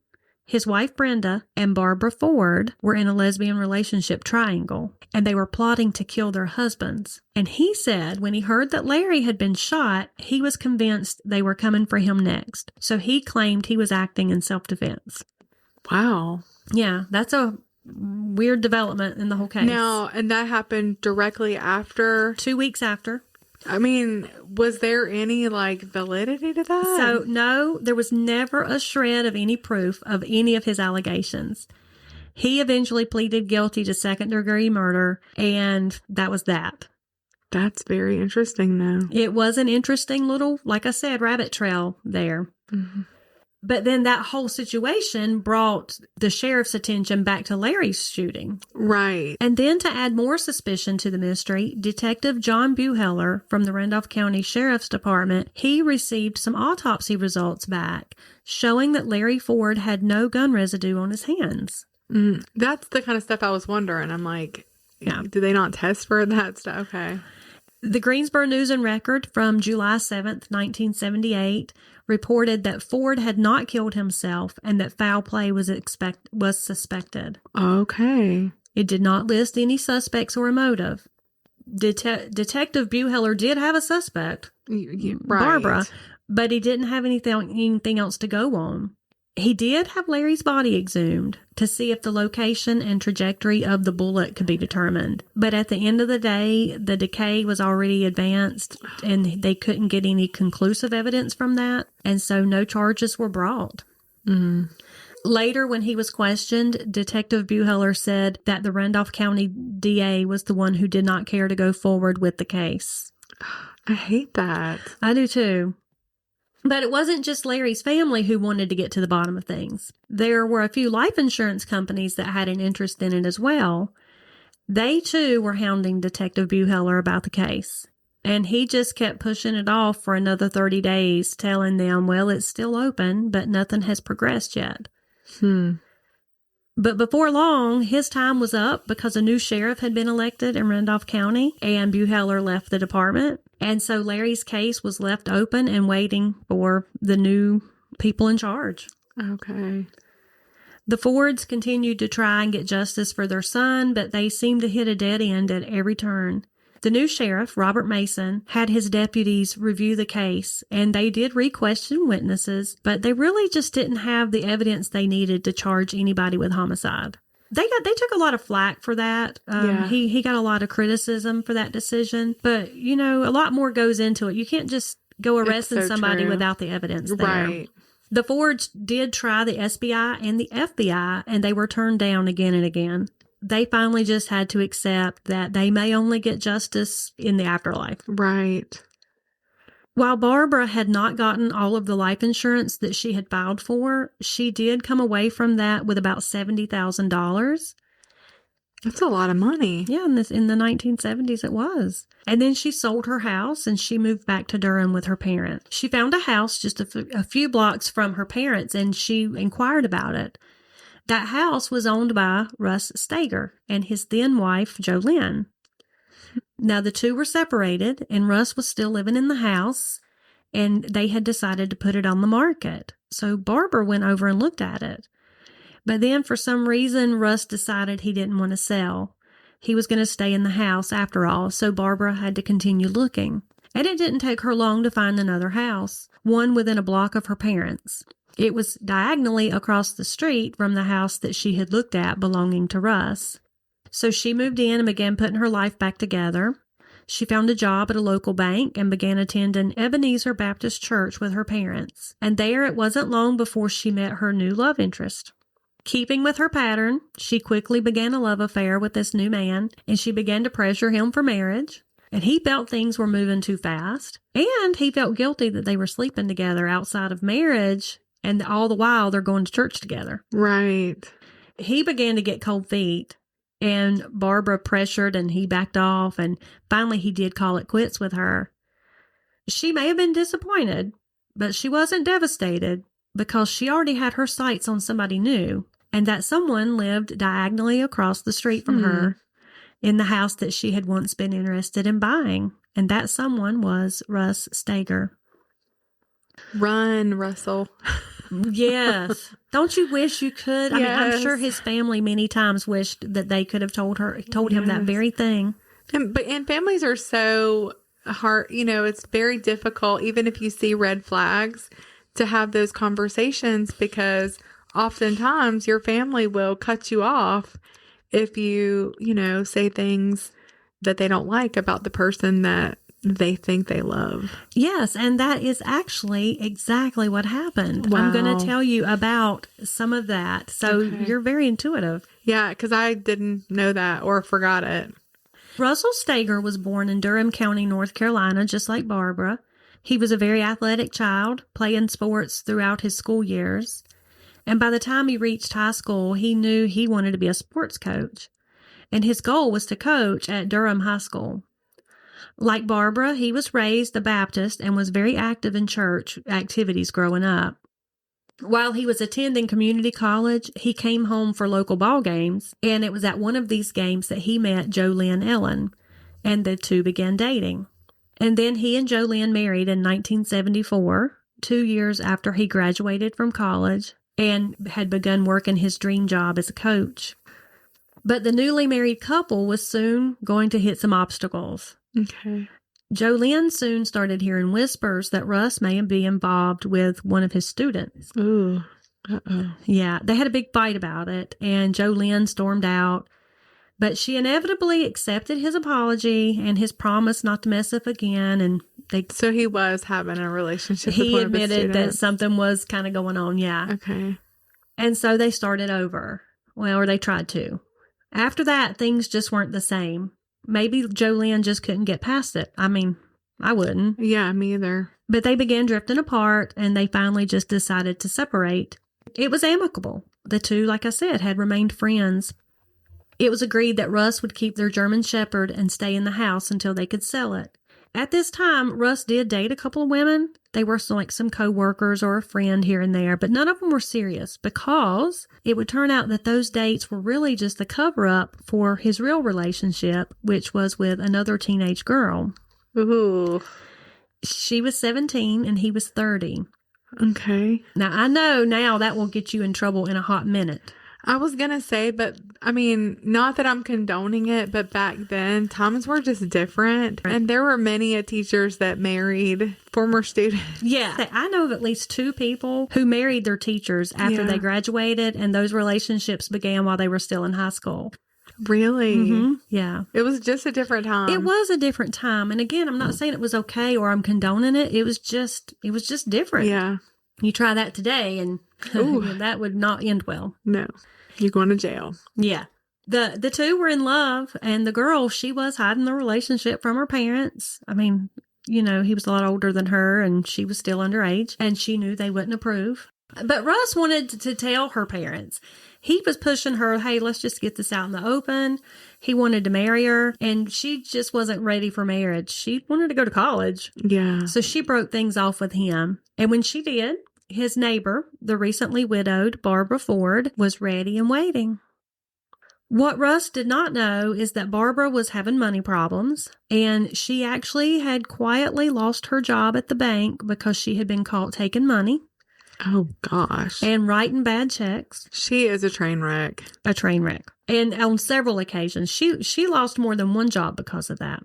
Speaker 3: his wife Brenda, and Barbara Ford, were in a lesbian relationship triangle, and they were plotting to kill their husbands. And he said when he heard that Larry had been shot, he was convinced they were coming for him next. So he claimed he was acting in self-defense.
Speaker 2: Wow.
Speaker 3: Yeah, that's a weird development in the whole case.
Speaker 2: Now, and that happened directly after?
Speaker 3: 2 weeks after.
Speaker 2: I mean, was there any, validity to that?
Speaker 3: So, no, there was never a shred of any proof of any of his allegations. He eventually pleaded guilty to second-degree murder, and that was that.
Speaker 2: That's very interesting, though.
Speaker 3: It was an interesting little, like I said, rabbit trail there.
Speaker 2: Mm-hmm.
Speaker 3: But then that whole situation brought the sheriff's attention back to Larry's shooting.
Speaker 2: Right.
Speaker 3: And then to add more suspicion to the mystery, Detective John Buheller from the Randolph County Sheriff's Department, he received some autopsy results back showing that Larry Ford had no gun residue on his hands.
Speaker 2: That's the kind of stuff I was wondering. I'm like,
Speaker 3: Yeah.
Speaker 2: Do they not test for that stuff? Okay.
Speaker 3: The Greensboro News and Record from July 7th, 1978 reported that Ford had not killed himself and that foul play was suspected.
Speaker 2: Okay.
Speaker 3: It did not list any suspects or a motive. Detective Buheller did have a suspect,
Speaker 2: Right.
Speaker 3: Barbara, but he didn't have anything else to go on. He did have Larry's body exhumed to see if the location and trajectory of the bullet could be determined. But at the end of the day, the decay was already advanced and they couldn't get any conclusive evidence from that. And so no charges were brought.
Speaker 2: Mm.
Speaker 3: Later, when he was questioned, Detective Buheller said that the Randolph County DA was the one who did not care to go forward with the case.
Speaker 2: I hate that.
Speaker 3: I do too. But it wasn't just Larry's family who wanted to get to the bottom of things. There were a few life insurance companies that had an interest in it as well. They too were hounding Detective Buheller about the case. And he just kept pushing it off for another 30 days, telling them, well, it's still open, but nothing has progressed yet. But before long, his time was up because a new sheriff had been elected in Randolph County, and Buheller left the department. And so Larry's case was left open and waiting for the new people in charge.
Speaker 2: Okay.
Speaker 3: The Fords continued to try and get justice for their son, but they seemed to hit a dead end at every turn. The new sheriff, Robert Mason, had his deputies review the case, and they did re-question witnesses, but they really just didn't have the evidence they needed to charge anybody with homicide. They took a lot of flack for that.
Speaker 2: Yeah.
Speaker 3: He got a lot of criticism for that decision, but a lot more goes into it. You can't just go arresting somebody
Speaker 2: true.
Speaker 3: without the evidence there.
Speaker 2: Right.
Speaker 3: The Fords did try the SBI and the FBI, and they were turned down again and again. They finally just had to accept that they may only get justice in the afterlife.
Speaker 2: Right.
Speaker 3: While Barbara had not gotten all of the life insurance that she had filed for, she did come away from that with about $70,000.
Speaker 2: That's a lot of money.
Speaker 3: Yeah, in the 1970s it was. And then she sold her house and she moved back to Durham with her parents. She found a house just a few blocks from her parents and she inquired about it. That house was owned by Russ Stager and his then wife, Jolynn. Now, the two were separated and Russ was still living in the house and they had decided to put it on the market. So Barbara went over and looked at it. But then for some reason, Russ decided he didn't want to sell. He was going to stay in the house after all, so Barbara had to continue looking. And it didn't take her long to find another house, one within a block of her parents'. It was diagonally across the street from the house that she had looked at belonging to Russ. So she moved in and began putting her life back together. She found a job at a local bank and began attending Ebenezer Baptist Church with her parents. And there it wasn't long before she met her new love interest. Keeping with her pattern, she quickly began a love affair with this new man, and she began to pressure him for marriage. And he felt things were moving too fast, and he felt guilty that they were sleeping together outside of marriage, and all the while they're going to church together.
Speaker 2: Right.
Speaker 3: He began to get cold feet, and Barbara pressured, and he backed off, and finally he did call it quits with her. She may have been disappointed, but she wasn't devastated because she already had her sights on somebody new. And that someone lived diagonally across the street from her in the house that she had once been interested in buying. And that someone was Russ Stager.
Speaker 2: Run, Russell.
Speaker 3: Yes. Don't you wish you could? I mean, I'm
Speaker 2: Yes.
Speaker 3: sure his family many times wished that they could have told him that very thing.
Speaker 2: And families are so hard, it's very difficult, even if you see red flags, to have those conversations because oftentimes your family will cut you off if you, say things that they don't like about the person that they think they love.
Speaker 3: Yes, and that is actually exactly what happened.
Speaker 2: Wow.
Speaker 3: I'm going to tell you about some of that. So You're very intuitive.
Speaker 2: Yeah, because I didn't know that or forgot it.
Speaker 3: Russell Stager was born in Durham County, North Carolina, just like Barbara. He was a very athletic child, playing sports throughout his school years. And by the time he reached high school, he knew he wanted to be a sports coach. And his goal was to coach at Durham High School. Like Barbara, he was raised a Baptist and was very active in church activities growing up. While he was attending community college, he came home for local ball games, and it was at one of these games that he met Jolynn Ellen, and the two began dating. And then he and Jolynn married in 1974, 2 years after he graduated from college and had begun working his dream job as a coach. But the newly married couple was soon going to hit some obstacles.
Speaker 2: Okay.
Speaker 3: Jolynn soon started hearing whispers that Russ may be involved with one of his students.
Speaker 2: Ooh. Uh-oh.
Speaker 3: Yeah, they had a big fight about it, and Jolynn stormed out. But she inevitably accepted his apology and his promise not to mess up again, and
Speaker 2: So he was having a relationship with
Speaker 3: he
Speaker 2: one of his
Speaker 3: admitted that
Speaker 2: students.
Speaker 3: something was kind of going on, yeah.
Speaker 2: Okay.
Speaker 3: And so they started over. Well, or they tried to. After that, things just weren't the same. Maybe Jolynn just couldn't get past it. I mean, I wouldn't.
Speaker 2: Yeah, me either.
Speaker 3: But they began drifting apart, and they finally just decided to separate. It was amicable. The two, like I said, had remained friends. It was agreed that Russ would keep their German Shepherd and stay in the house until they could sell it. At this time, Russ did date a couple of women. They were like some co-workers or a friend here and there, but none of them were serious because it would turn out that those dates were really just a cover-up for his real relationship, which was with another teenage girl.
Speaker 2: Ooh.
Speaker 3: She was 17 and he was 30.
Speaker 2: Okay.
Speaker 3: Now, I know now that will get you in trouble in a hot minute.
Speaker 2: I was going to say, but I mean, not that I'm condoning it, but back then times were just different. And there were many teachers that married former students.
Speaker 3: Yeah. I know of at least 2 people who married their teachers after they graduated, and those relationships began while they were still in high school.
Speaker 2: Really?
Speaker 3: Mm-hmm. Yeah.
Speaker 2: It was just a different time.
Speaker 3: It was a different time. And again, I'm not saying it was okay or I'm condoning it. It was just different.
Speaker 2: Yeah.
Speaker 3: You try that today and that would not end well.
Speaker 2: No. You're going to jail.
Speaker 3: Yeah. The two were in love, and the girl, she was hiding the relationship from her parents. I mean, he was a lot older than her and she was still underage, and she knew they wouldn't approve. But Russ wanted to tell her parents. He was pushing her, hey, let's just get this out in the open. He wanted to marry her, and she just wasn't ready for marriage. She wanted to go to college.
Speaker 2: Yeah.
Speaker 3: So she broke things off with him. And when she did, his neighbor, the recently widowed Barbara Ford, was ready and waiting. What Russ did not know is that Barbara was having money problems, and she actually had quietly lost her job at the bank because she had been caught taking money.
Speaker 2: Oh, gosh.
Speaker 3: And writing bad checks.
Speaker 2: She is a train wreck.
Speaker 3: A train wreck. And on several occasions, she lost more than one job because of that.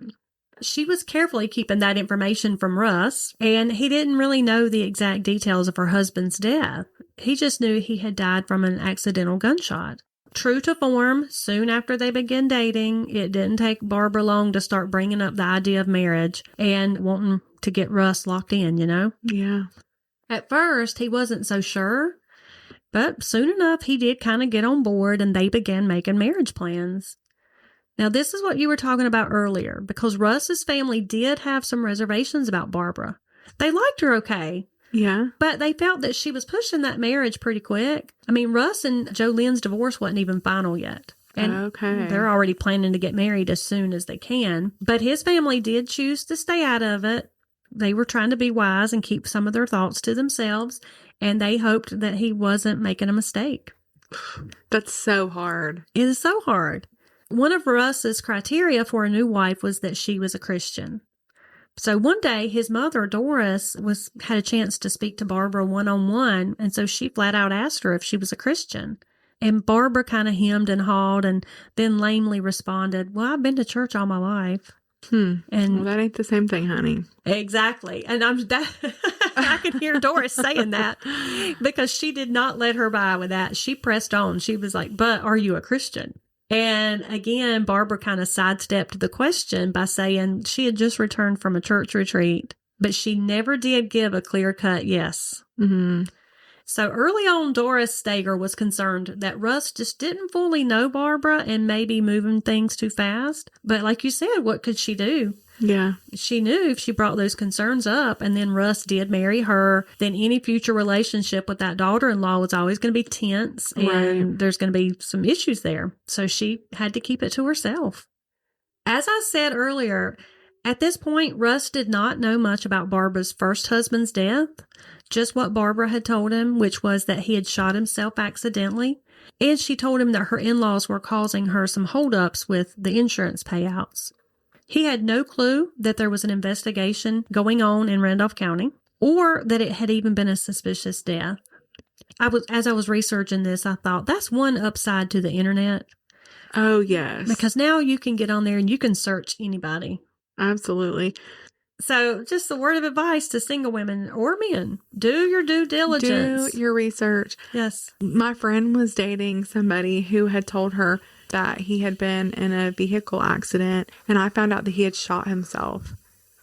Speaker 3: She was carefully keeping that information from Russ, and he didn't really know the exact details of her husband's death. He just knew he had died from an accidental gunshot. True to form, soon after they began dating, it didn't take Barbara long to start bringing up the idea of marriage and wanting to get Russ locked in,
Speaker 2: Yeah.
Speaker 3: At first, he wasn't so sure, but soon enough, he did kind of get on board, and they began making marriage plans. Now, this is what you were talking about earlier, because Russ's family did have some reservations about Barbara. They liked her okay,
Speaker 2: Yeah.
Speaker 3: but they felt that she was pushing that marriage pretty quick. I mean, Russ and Jolene's divorce wasn't even final yet. And
Speaker 2: Okay.
Speaker 3: they're already planning to get married as soon as they can. But his family did choose to stay out of it. They were trying to be wise and keep some of their thoughts to themselves, and they hoped that he wasn't making a mistake.
Speaker 2: That's so hard.
Speaker 3: It is so hard. One of Russ's criteria for a new wife was that she was a Christian. So one day, his mother, Doris, had a chance to speak to Barbara one-on-one, and so she flat out asked her if she was a Christian. And Barbara kind of hemmed and hawed and then lamely responded, well, I've been to church all my life.
Speaker 2: And
Speaker 3: And
Speaker 2: that ain't the same thing, honey.
Speaker 3: exactly. And I can hear Doris saying that because she did not let her by with that. She pressed on. She was like, but are you a Christian? And again, Barbara kind of sidestepped the question by saying she had just returned from a church retreat, but she never did give a clear-cut yes.
Speaker 2: Mm-hmm.
Speaker 3: So early on, Doris Stager was concerned that Russ just didn't fully know Barbara and maybe moving things too fast. But like you said, what could she do?
Speaker 2: Yeah.
Speaker 3: She knew if she brought those concerns up and then Russ did marry her, then any future relationship with that daughter-in-law was always going to be tense and
Speaker 2: Right.
Speaker 3: there's going to be some issues there. So she had to keep it to herself. As I said earlier, at this point, Russ did not know much about Barbara's first husband's death, just what Barbara had told him, which was that he had shot himself accidentally. And she told him that her in-laws were causing her some holdups with the insurance payouts. He had no clue that there was an investigation going on in Randolph County or that it had even been a suspicious death. As I was researching this, I thought that's one upside to the internet
Speaker 2: Oh, yes.
Speaker 3: because now you can get on there and you can search anybody.
Speaker 2: Absolutely.
Speaker 3: So just a word of advice to single women or men, do your due diligence.
Speaker 2: Do your research.
Speaker 3: Yes.
Speaker 2: My friend was dating somebody who had told her that he had been in a vehicle accident, and I found out that he had shot himself.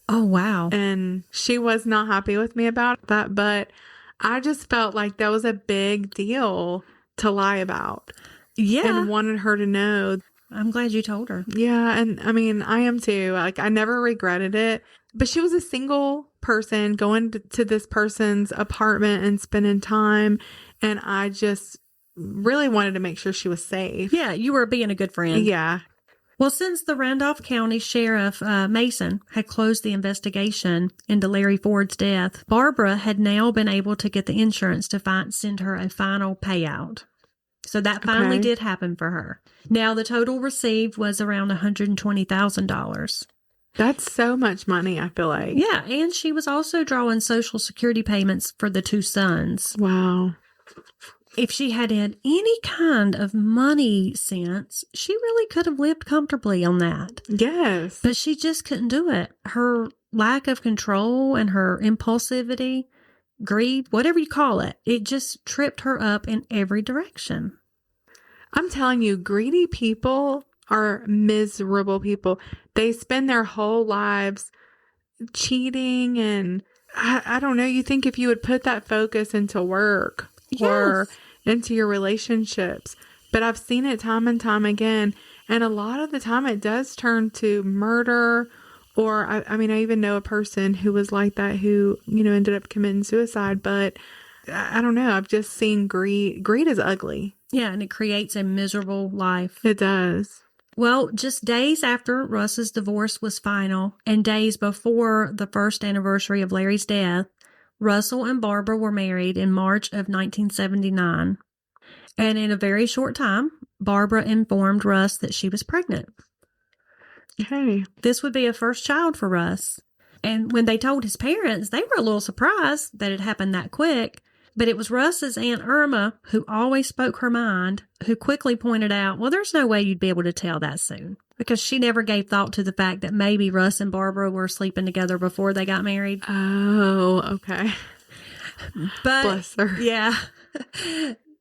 Speaker 3: Oh, wow.
Speaker 2: And she was not happy with me about that, but I just felt like that was a big deal to lie about.
Speaker 3: Yeah.
Speaker 2: And wanted her to know.
Speaker 3: I'm glad you told her.
Speaker 2: Yeah, and I mean, I am too. Like, I never regretted it. But she was a single person going to this person's apartment and spending time, and I just really wanted to make sure she was safe.
Speaker 3: Yeah, you were being a good friend.
Speaker 2: Yeah.
Speaker 3: Well, since the Randolph County Sheriff Mason had closed the investigation into Larry Ford's death, Barbara had now been able to get the insurance to send her a final payout. So that finally
Speaker 2: Okay.
Speaker 3: did happen for her. Now, the total received was around $120,000.
Speaker 2: That's so much money, I feel like.
Speaker 3: Yeah, and she was also drawing Social Security payments for the two sons.
Speaker 2: Wow.
Speaker 3: If she had had any kind of money sense, she really could have lived comfortably on that.
Speaker 2: Yes.
Speaker 3: But she just couldn't do it. Her lack of control and her impulsivity, greed, whatever you call it, it just tripped her up in every direction.
Speaker 2: I'm telling you, greedy people are miserable people. They spend their whole lives cheating, and I don't know. You think if you would put that focus into work or into your relationships, but I've seen it time and time again. And a lot of the time it does turn to murder Or, I mean, I even know a person who was like that who, ended up committing suicide. But I don't know. I've just seen greed. Greed is ugly.
Speaker 3: Yeah, and it creates a miserable life.
Speaker 2: It does.
Speaker 3: Well, just days after Russ's divorce was final and days before the first anniversary of Larry's death, Russell and Barbara were married in March of 1979. And in a very short time, Barbara informed Russ that she was pregnant.
Speaker 2: Okay.
Speaker 3: This would be a first child for Russ. And when they told his parents, they were a little surprised that it happened that quick. But it was Russ's Aunt Irma, who always spoke her mind, who quickly pointed out, well, there's no way you'd be able to tell that soon. Because she never gave thought to the fact that maybe Russ and Barbara were sleeping together before they got married.
Speaker 2: Oh, okay.
Speaker 3: But,
Speaker 2: bless her.
Speaker 3: Yeah.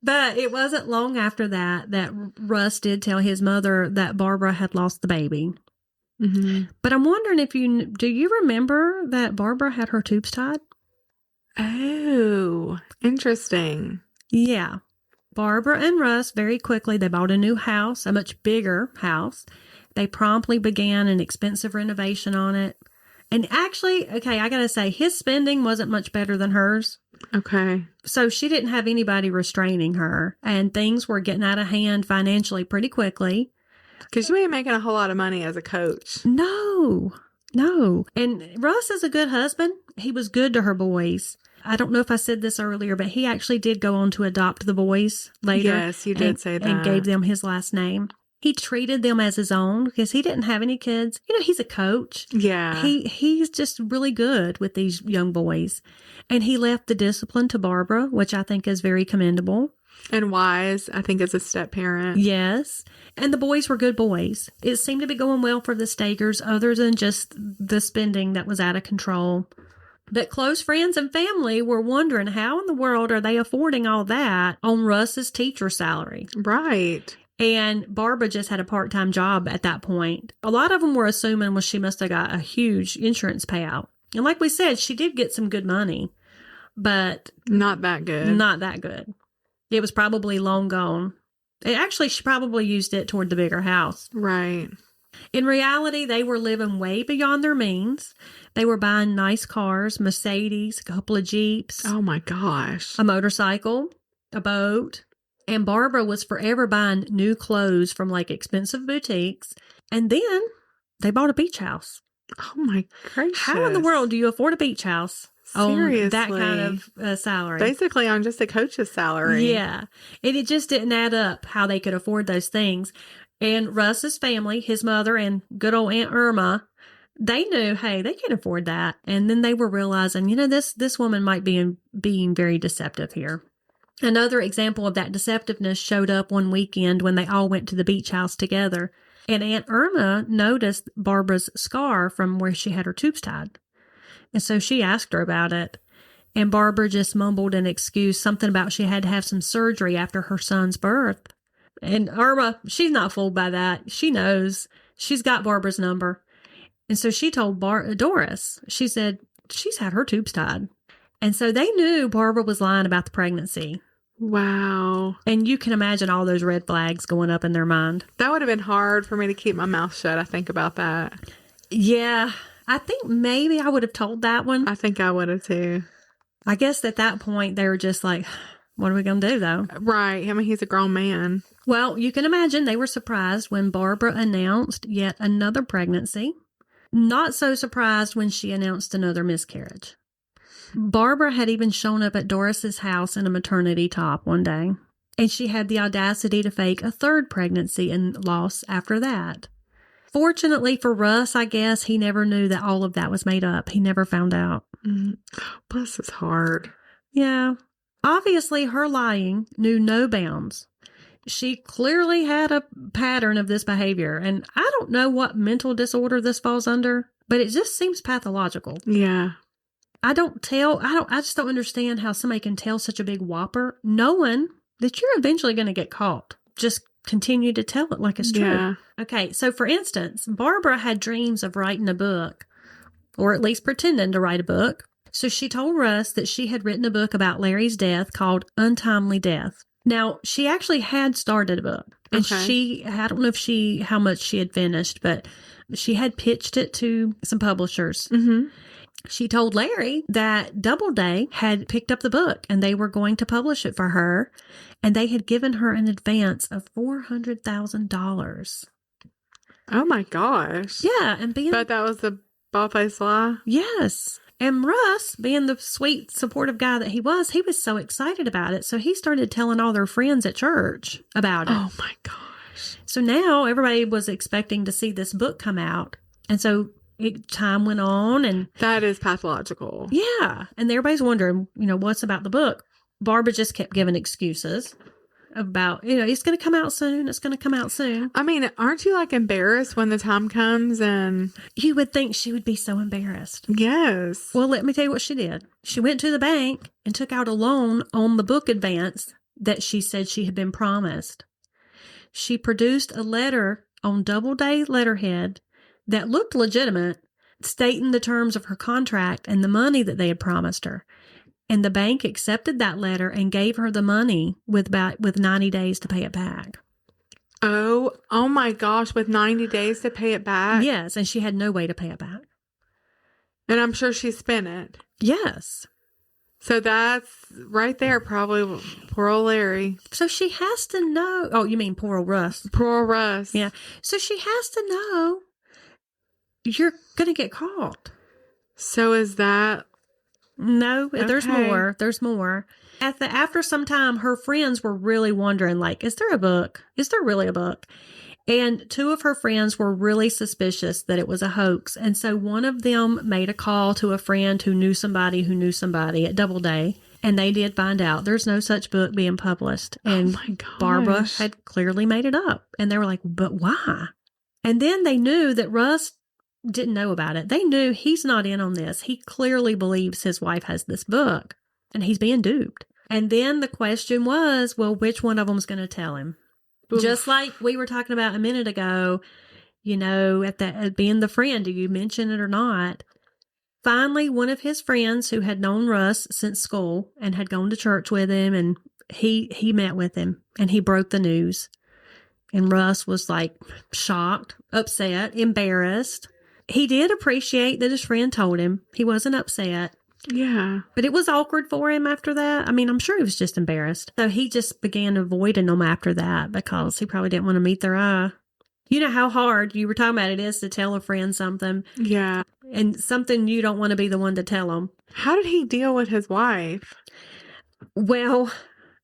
Speaker 3: But it wasn't long after that Russ did tell his mother that Barbara had lost the baby.
Speaker 2: Mm-hmm.
Speaker 3: But I'm wondering do you remember that Barbara had her tubes tied?
Speaker 2: Oh, interesting.
Speaker 3: Yeah. Barbara and Russ, very quickly, they bought a new house, a much bigger house. They promptly began an expensive renovation on it. And actually, okay, I got to say, his spending wasn't much better than hers.
Speaker 2: Okay.
Speaker 3: So she didn't have anybody restraining her, and things were getting out of hand financially pretty quickly.
Speaker 2: Because you ain't making a whole lot of money as a coach.
Speaker 3: No. And Russ is a good husband. He was good to her boys. I don't know if I said this earlier, but he actually did go on to adopt the boys later.
Speaker 2: Yes, you did say that.
Speaker 3: And gave them his last name. He treated them as his own because he didn't have any kids. He's a coach.
Speaker 2: Yeah.
Speaker 3: He's just really good with these young boys. And he left the discipline to Barbara, which I think is very commendable.
Speaker 2: And wise, I think, as a step parent.
Speaker 3: Yes. And the boys were good boys. It seemed to be going well for the Stagers, other than just the spending that was out of control. But close friends and family were wondering how in the world are they affording all that on Russ's teacher salary?
Speaker 2: Right.
Speaker 3: And Barbara just had a part-time job at that point. A lot of them were assuming, well, she must have got a huge insurance payout. And like we said, she did get some good money, but
Speaker 2: not that good.
Speaker 3: Not that good. It was probably long gone. She probably used it toward the bigger house.
Speaker 2: Right.
Speaker 3: In reality, they were living way beyond their means. They were buying nice cars, Mercedes, a couple of Jeeps.
Speaker 2: Oh my gosh.
Speaker 3: A motorcycle, a boat. And Barbara was forever buying new clothes from expensive boutiques. And then they bought a beach house.
Speaker 2: Oh my gracious.
Speaker 3: How in the world do you afford a beach house?
Speaker 2: Seriously.
Speaker 3: On that kind of salary.
Speaker 2: Basically on just a coach's salary.
Speaker 3: Yeah. And it just didn't add up how they could afford those things. And Russ's family, his mother and good old Aunt Irma, they knew, hey, they can't afford that. And then they were realizing, this woman might be being very deceptive here. Another example of that deceptiveness showed up one weekend when they all went to the beach house together. And Aunt Irma noticed Barbara's scar from where she had her tubes tied. And so she asked her about it. And Barbara just mumbled an excuse, something about she had to have some surgery after her son's birth. And Irma, she's not fooled by that. She knows. She's got Barbara's number. And so she told Doris, she said, she's had her tubes tied. And so they knew Barbara was lying about the pregnancy.
Speaker 2: Wow.
Speaker 3: And you can imagine all those red flags going up in their mind.
Speaker 2: That would have been hard for me to keep my mouth shut, I think, about that.
Speaker 3: Yeah. I think maybe I would have told that one.
Speaker 2: I think I would have too.
Speaker 3: I guess at that point they were just like, what are we going to do though?
Speaker 2: Right. I mean, he's a grown man.
Speaker 3: Well, you can imagine they were surprised when Barbara announced yet another pregnancy. Not so surprised when she announced another miscarriage. Barbara had even shown up at Doris's house in a maternity top one day, and she had the audacity to fake a third pregnancy and loss after that. Fortunately for Russ, I guess, he never knew that all of that was made up. He never found out.
Speaker 2: Bless his heart.
Speaker 3: Yeah. Obviously, her lying knew no bounds. She clearly had a pattern of this behavior, and I don't know what mental disorder this falls under, but it just seems pathological.
Speaker 2: Yeah.
Speaker 3: I just don't understand how somebody can tell such a big whopper knowing that you're eventually going to get caught. Just continue to tell it like it's true.
Speaker 2: Yeah.
Speaker 3: Okay, so for instance, Barbara had dreams of writing a book, or at least pretending to write a book. So she told Russ that she had written a book about Larry's death called Untimely Death. Now, she actually had started a book, and
Speaker 2: Okay.
Speaker 3: I don't know how much she had finished, but She had pitched it to some publishers.
Speaker 2: Mm-hmm.
Speaker 3: She told Larry that Doubleday had picked up the book and they were going to publish it for her. And they had given her an advance of $400,000.
Speaker 2: Oh my gosh.
Speaker 3: Yeah. And
Speaker 2: But that was the bald-faced lie?
Speaker 3: Yes. And Russ, being the sweet, supportive guy that he was so excited about it. So he started telling all their friends at church about it.
Speaker 2: Oh my gosh.
Speaker 3: So now everybody was expecting to see this book come out. And so time went on and...
Speaker 2: That is pathological.
Speaker 3: Yeah. And everybody's wondering, what's about the book? Barbara just kept giving excuses about, it's going to come out soon. It's going to come out soon.
Speaker 2: I mean, aren't you embarrassed when the time comes and...
Speaker 3: You would think she would be so embarrassed.
Speaker 2: Yes.
Speaker 3: Well, let me tell you what she did. She went to the bank and took out a loan on the book advance that she said she had been promised. She produced a letter on Doubleday letterhead that looked legitimate, stating the terms of her contract and the money that they had promised her. And the bank accepted that letter and gave her the money with 90 days to pay it back.
Speaker 2: Oh my gosh, with 90 days to pay it back?
Speaker 3: Yes, and she had no way to pay it back.
Speaker 2: And I'm sure she spent it.
Speaker 3: Yes.
Speaker 2: So that's right there, probably poor old Larry.
Speaker 3: So she has to know. Oh, you mean poor old Russ?
Speaker 2: Poor old Russ.
Speaker 3: Yeah. So she has to know you're going to get caught.
Speaker 2: So is that...
Speaker 3: No, there's
Speaker 2: Okay.
Speaker 3: more. There's more. After some time, her friends were really wondering, is there a book? Is there really a book? And two of her friends were really suspicious that it was a hoax. And so one of them made a call to a friend who knew somebody at Doubleday. And they did find out there's no such book being published. And
Speaker 2: my gosh.
Speaker 3: Barbara had clearly made it up. And they were like, but why? And then they knew that Russ didn't know about it. They knew he's not in on this. He clearly believes his wife has this book and he's being duped. And then the question was, well, which one of them's going to tell him?
Speaker 2: Oof.
Speaker 3: Just like we were talking about a minute ago, at being the friend, do you mention it or not? Finally, one of his friends who had known Russ since school and had gone to church with him, and he met with him and he broke the news. And Russ was shocked, upset, embarrassed. He did appreciate that his friend told him. He wasn't upset.
Speaker 2: Yeah.
Speaker 3: But it was awkward for him after that. I mean, I'm sure he was just embarrassed. So he just began avoiding them after that because he probably didn't want to meet their eye. You know how hard you were talking about it is to tell a friend something.
Speaker 2: Yeah.
Speaker 3: And something you don't want to be the one to tell them.
Speaker 2: How did he deal with his wife?
Speaker 3: Well,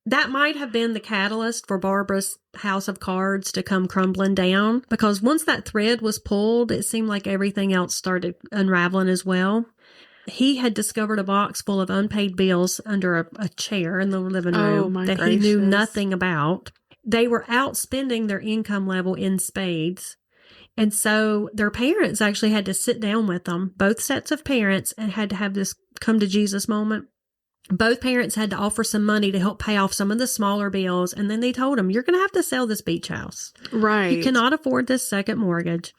Speaker 3: that might have been the catalyst for Barbara's house of cards to come crumbling down, because once that thread was pulled, it seemed like everything else started unraveling as well. He had discovered a box full of unpaid bills under a chair in the living room that he knew nothing about. They were outspending their income level in spades. And so their parents actually had to sit down with them, both sets of parents, and had to have this come to Jesus moment. Both parents had to offer some money to help pay off some of the smaller bills. And then they told him, you're going to have to sell this beach house.
Speaker 2: Right.
Speaker 3: You cannot afford this second mortgage.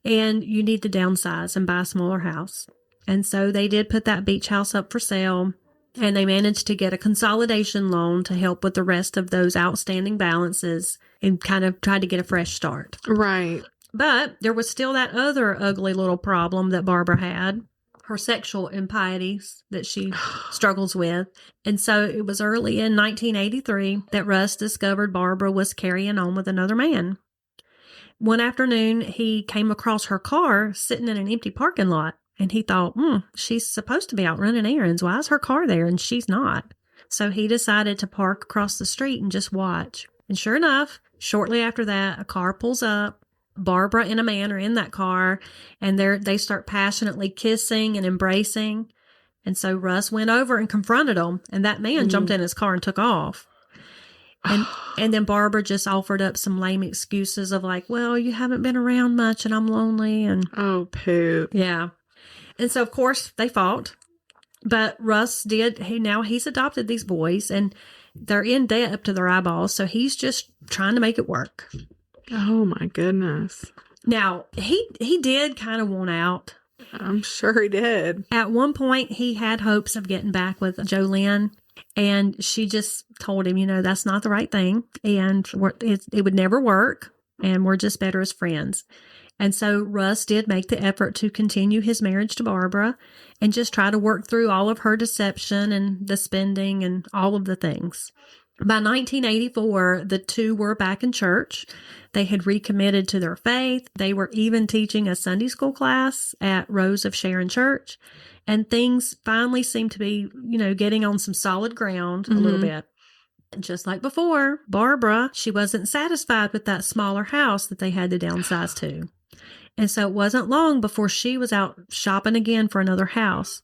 Speaker 3: And you need to downsize and buy a smaller house. And so they did put that beach house up for sale. And they managed to get a consolidation loan to help with the rest of those outstanding balances and kind of tried to get a fresh start.
Speaker 2: Right.
Speaker 3: But there was still that other ugly little problem that Barbara had. Her sexual impieties that she struggles with. And so it was early in 1983 that Russ discovered Barbara was carrying on with another man. One afternoon, he came across her car sitting in an empty parking lot, and he thought, she's supposed to be out running errands. Why is her car there? And she's not. So he decided to park across the street and just watch. And sure enough, shortly after that, a car pulls up. Barbara and a man are in that car, and they start passionately kissing and embracing. And so Russ went over and confronted them, and that man jumped in his car and took off. And then Barbara just offered up some lame excuses of well, you haven't been around much and I'm lonely. And
Speaker 2: oh, poop.
Speaker 3: Yeah. And so, of course, they fought. But Russ he's adopted these boys, and they're in debt up to their eyeballs. So he's just trying to make it work.
Speaker 2: Oh, my goodness.
Speaker 3: Now, he did kind of want out.
Speaker 2: I'm sure he did.
Speaker 3: At one point, he had hopes of getting back with Jolene, and she just told him, that's not the right thing, and it would never work, and we're just better as friends. And so Russ did make the effort to continue his marriage to Barbara and just try to work through all of her deception and the spending and all of the things. By 1984, the two were back in church. They had recommitted to their faith. They were even teaching a Sunday school class at Rose of Sharon Church. And things finally seemed to be, getting on some solid ground a little bit. Just like before, Barbara, she wasn't satisfied with that smaller house that they had to downsize to. And so it wasn't long before she was out shopping again for another house.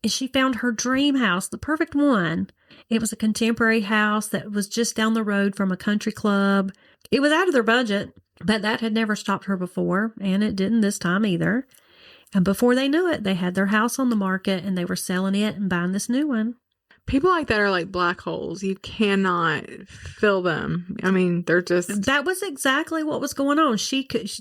Speaker 3: And she found her dream house, the perfect one. It was a contemporary house that was just down the road from a country club. It was out of their budget, but that had never stopped her before, and it didn't this time either. And before they knew it, they had their house on the market, and they were selling it and buying this new one.
Speaker 2: People like that are like black holes. You cannot fill them. I mean, they're just...
Speaker 3: That was exactly what was going on.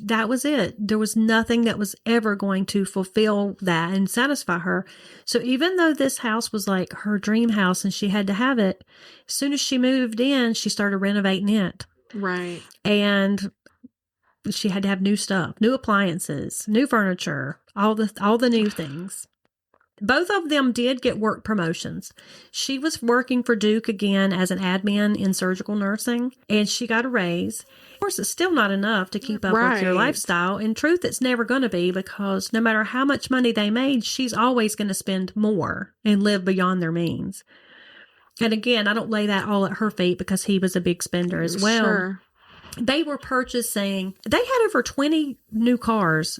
Speaker 3: That was it. There was nothing that was ever going to fulfill that and satisfy her. So even though this house was like her dream house and she had to have it, as soon as she moved in, she started renovating it.
Speaker 2: Right.
Speaker 3: And she had to have new stuff, new appliances, new furniture, all the new things. Both of them did get work promotions. She was working for Duke again as an admin in surgical nursing, and she got a raise. Of course, it's still not enough to keep up with your lifestyle. In truth, it's never going to be, because no matter how much money they made, she's always going to spend more and live beyond their means. And again, I don't lay that all at her feet, because he was a big spender as well.
Speaker 2: Sure.
Speaker 3: They were purchasing, they had over 20 new cars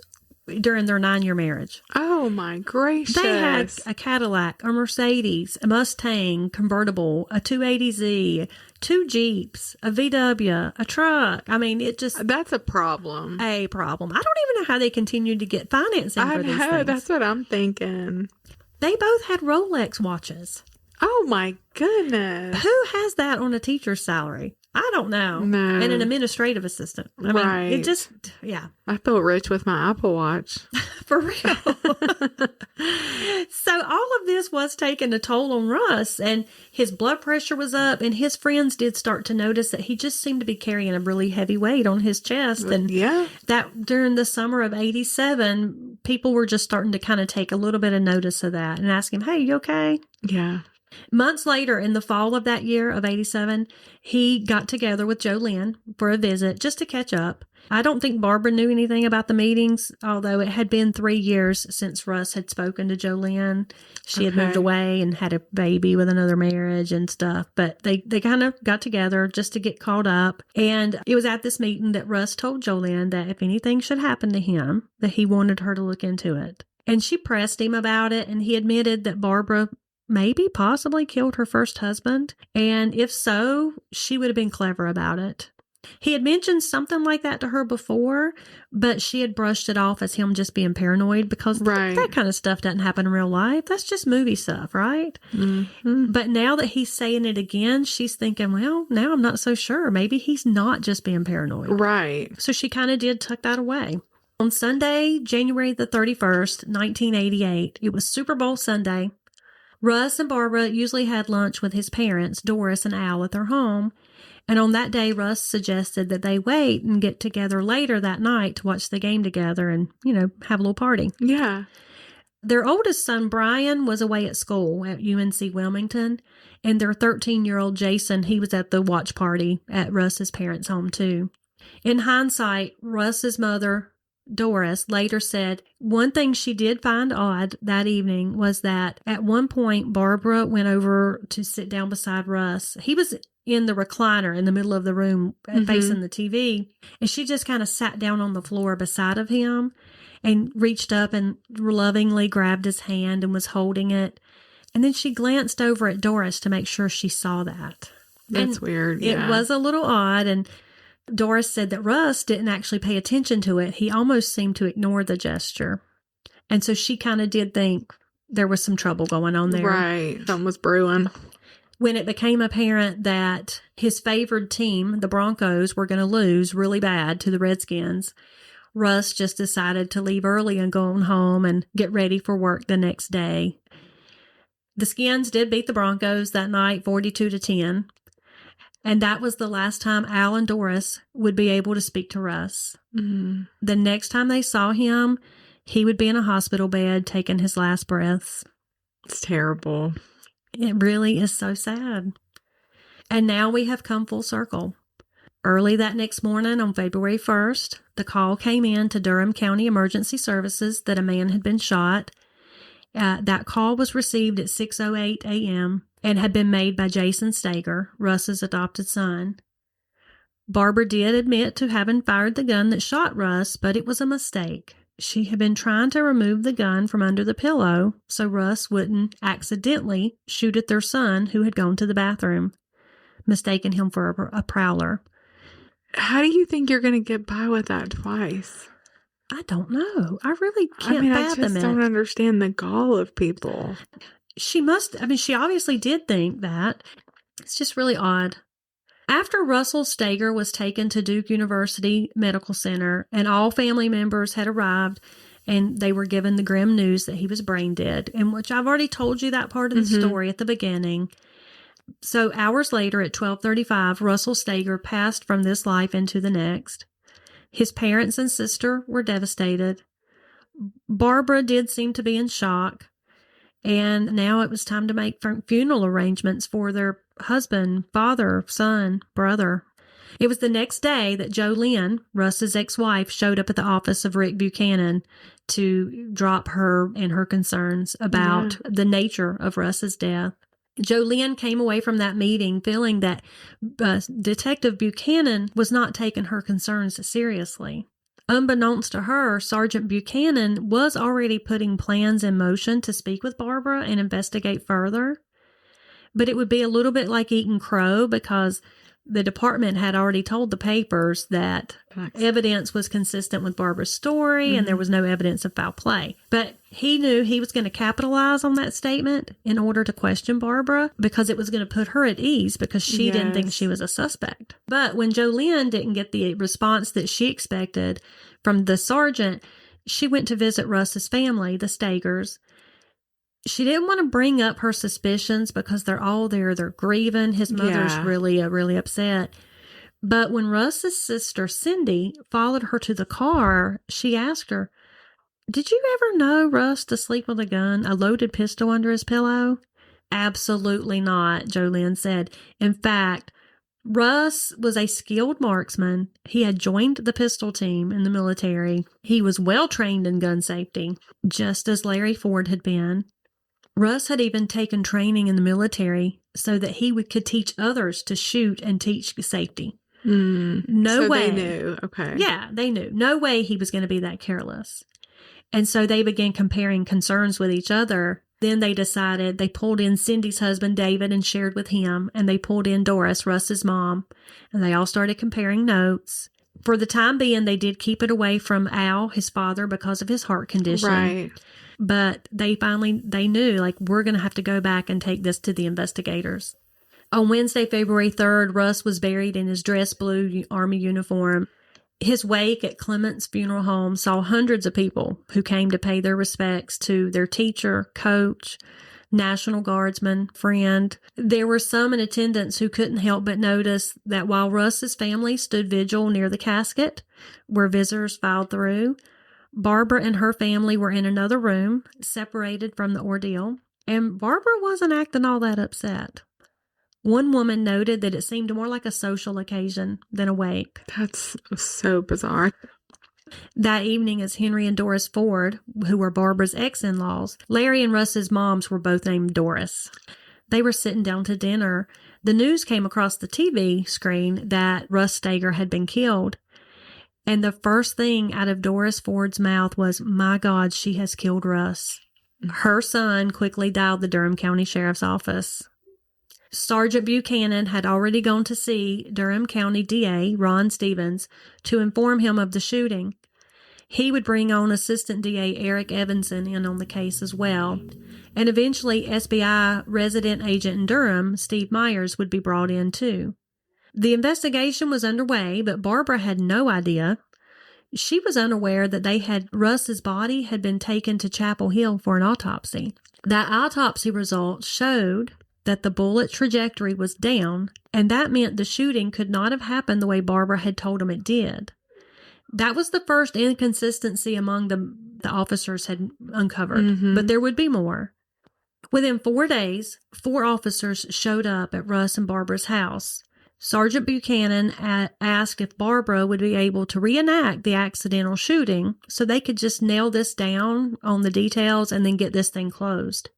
Speaker 3: during their 9-year marriage.
Speaker 2: Oh my gracious.
Speaker 3: They had a Cadillac, a Mercedes, a Mustang convertible, a 280Z, 2 Jeeps, a VW, a truck. I mean, it just...
Speaker 2: That's a problem.
Speaker 3: A problem. I don't even know how they continued to get financing for these things.
Speaker 2: That's what I'm thinking.
Speaker 3: They both had Rolex watches.
Speaker 2: Oh my goodness.
Speaker 3: Who has that on a teacher's salary? I don't know.
Speaker 2: No.
Speaker 3: And an administrative assistant. I mean, it just, yeah.
Speaker 2: I feel rich with my Apple Watch.
Speaker 3: For real. So all of this was taking a toll on Russ, and his blood pressure was up, and his friends did start to notice that he just seemed to be carrying a really heavy weight on his chest. And that during the summer of 87, people were just starting to kind of take a little bit of notice of that and ask him, hey, you okay?
Speaker 2: Yeah.
Speaker 3: Months later, in the fall of that year of 87, he got together with Jolynn for a visit just to catch up. I don't think Barbara knew anything about the meetings, although it had been 3 years since Russ had spoken to Jolynn. She had moved away and had a baby with another marriage and stuff, but they kind of got together just to get caught up. And it was at this meeting that Russ told Jolynn that if anything should happen to him, that he wanted her to look into it. And she pressed him about it, and he admitted that Barbara possibly killed her first husband. And if so, she would have been clever about it. He had mentioned something like that to her before, but she had brushed it off as him just being paranoid, because that kind of stuff doesn't happen in real life. That's just movie stuff, right? Mm-hmm. But now that he's saying it again, she's thinking, well, now I'm not so sure. Maybe he's not just being paranoid.
Speaker 2: Right.
Speaker 3: So she kind of did tuck that away. On Sunday, January the 31st, 1988, it was Super Bowl Sunday. Russ and Barbara usually had lunch with his parents, Doris and Al, at their home. And on that day, Russ suggested that they wait and get together later that night to watch the game together and, have a little party.
Speaker 2: Yeah.
Speaker 3: Their oldest son, Brian, was away at school at UNC Wilmington. And their 13-year-old Jason, he was at the watch party at Russ's parents' home, too. In hindsight, Russ's mother, Doris, later said one thing she did find odd that evening was that at one point Barbara went over to sit down beside Russ. He was in the recliner in the middle of the room facing the TV, and she just kind of sat down on the floor beside of him and reached up and lovingly grabbed his hand and was holding it. And then she glanced over at Doris to make sure she saw that.
Speaker 2: That's weird.
Speaker 3: Yeah. It was a little odd, and Doris said that Russ didn't actually pay attention to it. He almost seemed to ignore the gesture. And so she kind of did think there was some trouble going on there.
Speaker 2: Right. Something was brewing.
Speaker 3: When it became apparent that his favored team, the Broncos, were going to lose really bad to the Redskins, Russ just decided to leave early and go on home and get ready for work the next day. The Skins did beat the Broncos that night, 42-10. And that was the last time Al and Doris would be able to speak to Russ.
Speaker 2: Mm-hmm.
Speaker 3: The next time they saw him, he would be in a hospital bed taking his last breaths.
Speaker 2: It's terrible.
Speaker 3: It really is so sad. And now we have come full circle. Early that next morning on February 1st, the call came in to Durham County Emergency Services that a man had been shot. That call was received at 6:08 a.m. and had been made by Jason Stager, Russ's adopted son. Barbara did admit to having fired the gun that shot Russ, but it was a mistake. She had been trying to remove the gun from under the pillow so Russ wouldn't accidentally shoot at their son who had gone to the bathroom, mistaking him for a prowler.
Speaker 2: How do you think you're going to get by with that twice?
Speaker 3: I don't know. I really can't
Speaker 2: I
Speaker 3: fathom
Speaker 2: just
Speaker 3: it.
Speaker 2: don't understand the gall of people.
Speaker 3: She obviously did think that. It's just really odd. After Russell Stager was taken to Duke University Medical Center and all family members had arrived and they were given the grim news that he was brain dead, in which I've already told you that part of the story at the beginning. So hours later at 12:35, Russell Stager passed from this life into the next. His parents and sister were devastated. Barbara did seem to be in shock. And now it was time to make funeral arrangements for their husband, father, son, brother. It was the next day that Jolynn, Russ's ex-wife, showed up at the office of Rick Buchanan to drop her and her concerns about the nature of Russ's death. Jolynn came away from that meeting feeling that Detective Buchanan was not taking her concerns seriously. Unbeknownst to her, Sergeant Buchanan was already putting plans in motion to speak with Barbara and investigate further. But it would be a little bit like eating crow because the department had already told the papers that evidence was consistent with Barbara's story and there was no evidence of foul play. But he knew he was going to capitalize on that statement in order to question Barbara because it was going to put her at ease because she didn't think she was a suspect. But when Jolynn didn't get the response that she expected from the sergeant, she went to visit Russ's family, the Stagers. She didn't want to bring up her suspicions because they're all there. They're grieving. His mother's really upset. But when Russ's sister, Cindy, followed her to the car, she asked her, "Did you ever know Russ to sleep with a loaded pistol under his pillow?" "Absolutely not," Jolynn said. "In fact, Russ was a skilled marksman. He had joined the pistol team in the military. He was well trained in gun safety, just as Larry Ford had been. Russ had even taken training in the military so that he could teach others to shoot and teach safety." No way.
Speaker 2: They knew. Okay.
Speaker 3: Yeah, they knew. No way he was going to be that careless. And so they began comparing concerns with each other. Then they decided, they pulled in Cindy's husband, David, and shared with him. And they pulled in Doris, Russ's mom. And they all started comparing notes. For the time being, they did keep it away from Al, his father, because of his heart condition.
Speaker 2: Right.
Speaker 3: But they knew, like, we're going to have to go back and take this to the investigators. On Wednesday, February 3rd, Russ was buried in his dress blue Army uniform. His wake at Clement's funeral home saw hundreds of people who came to pay their respects to their teacher, coach, National Guardsman, friend. There were some in attendance who couldn't help but notice that while Russ's family stood vigil near the casket, where visitors filed through, Barbara and her family were in another room, separated from the ordeal, and Barbara wasn't acting all that upset. One woman noted that it seemed more like a social occasion than a wake.
Speaker 2: That's so bizarre.
Speaker 3: That evening, as Henry and Doris Ford, who were Barbara's ex-in-laws, Larry and Russ's moms were both named Doris. They were sitting down to dinner. The news came across the TV screen that Russ Stager had been killed. And the first thing out of Doris Ford's mouth was, "My God, she has killed Russ." Her son quickly dialed the Durham County Sheriff's Office. Sergeant Buchanan had already gone to see Durham County DA Ron Stevens to inform him of the shooting. He would bring on Assistant DA Eric Evanson in on the case as well. And eventually SBI resident agent in Durham, Steve Myers, would be brought in too. The investigation was underway, but Barbara had no idea. She was unaware that Russ's body had been taken to Chapel Hill for an autopsy. That autopsy result showed that the bullet trajectory was down, and that meant the shooting could not have happened the way Barbara had told him it did. That was the first inconsistency among the officers had uncovered, but there would be more. Within 4 days, 4 officers showed up at Russ and Barbara's house. Sergeant Buchanan asked if Barbara would be able to reenact the accidental shooting so they could just nail this down on the details and then get this thing closed.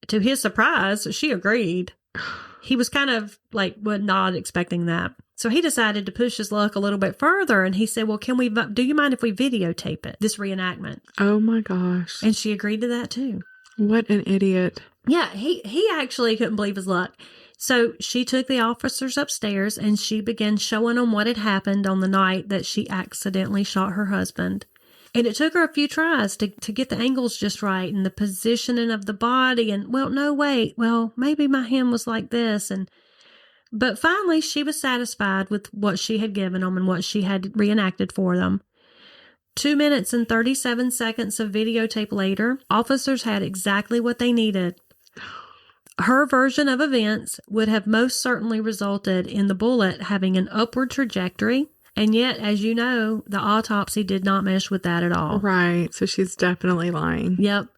Speaker 3: To his surprise, she agreed. He was kind of not expecting that. So he decided to push his luck a little bit further, and he said, well, do you mind if we videotape it, this reenactment?
Speaker 2: Oh my gosh.
Speaker 3: And she agreed to that too.
Speaker 2: What an idiot.
Speaker 3: Yeah, he actually couldn't believe his luck. So she took the officers upstairs and she began showing them what had happened on the night that she accidentally shot her husband. And it took her a few tries to get the angles just right and the positioning of the body and, maybe my hand was like this. But finally she was satisfied with what she had given them and what she had reenacted for them. 2 minutes and 37 seconds of videotape later, officers had exactly what they needed. Her version of events would have most certainly resulted in the bullet having an upward trajectory, and yet, as you know, the autopsy did not mesh with that at all.
Speaker 2: Right, so she's definitely lying.
Speaker 3: Yep.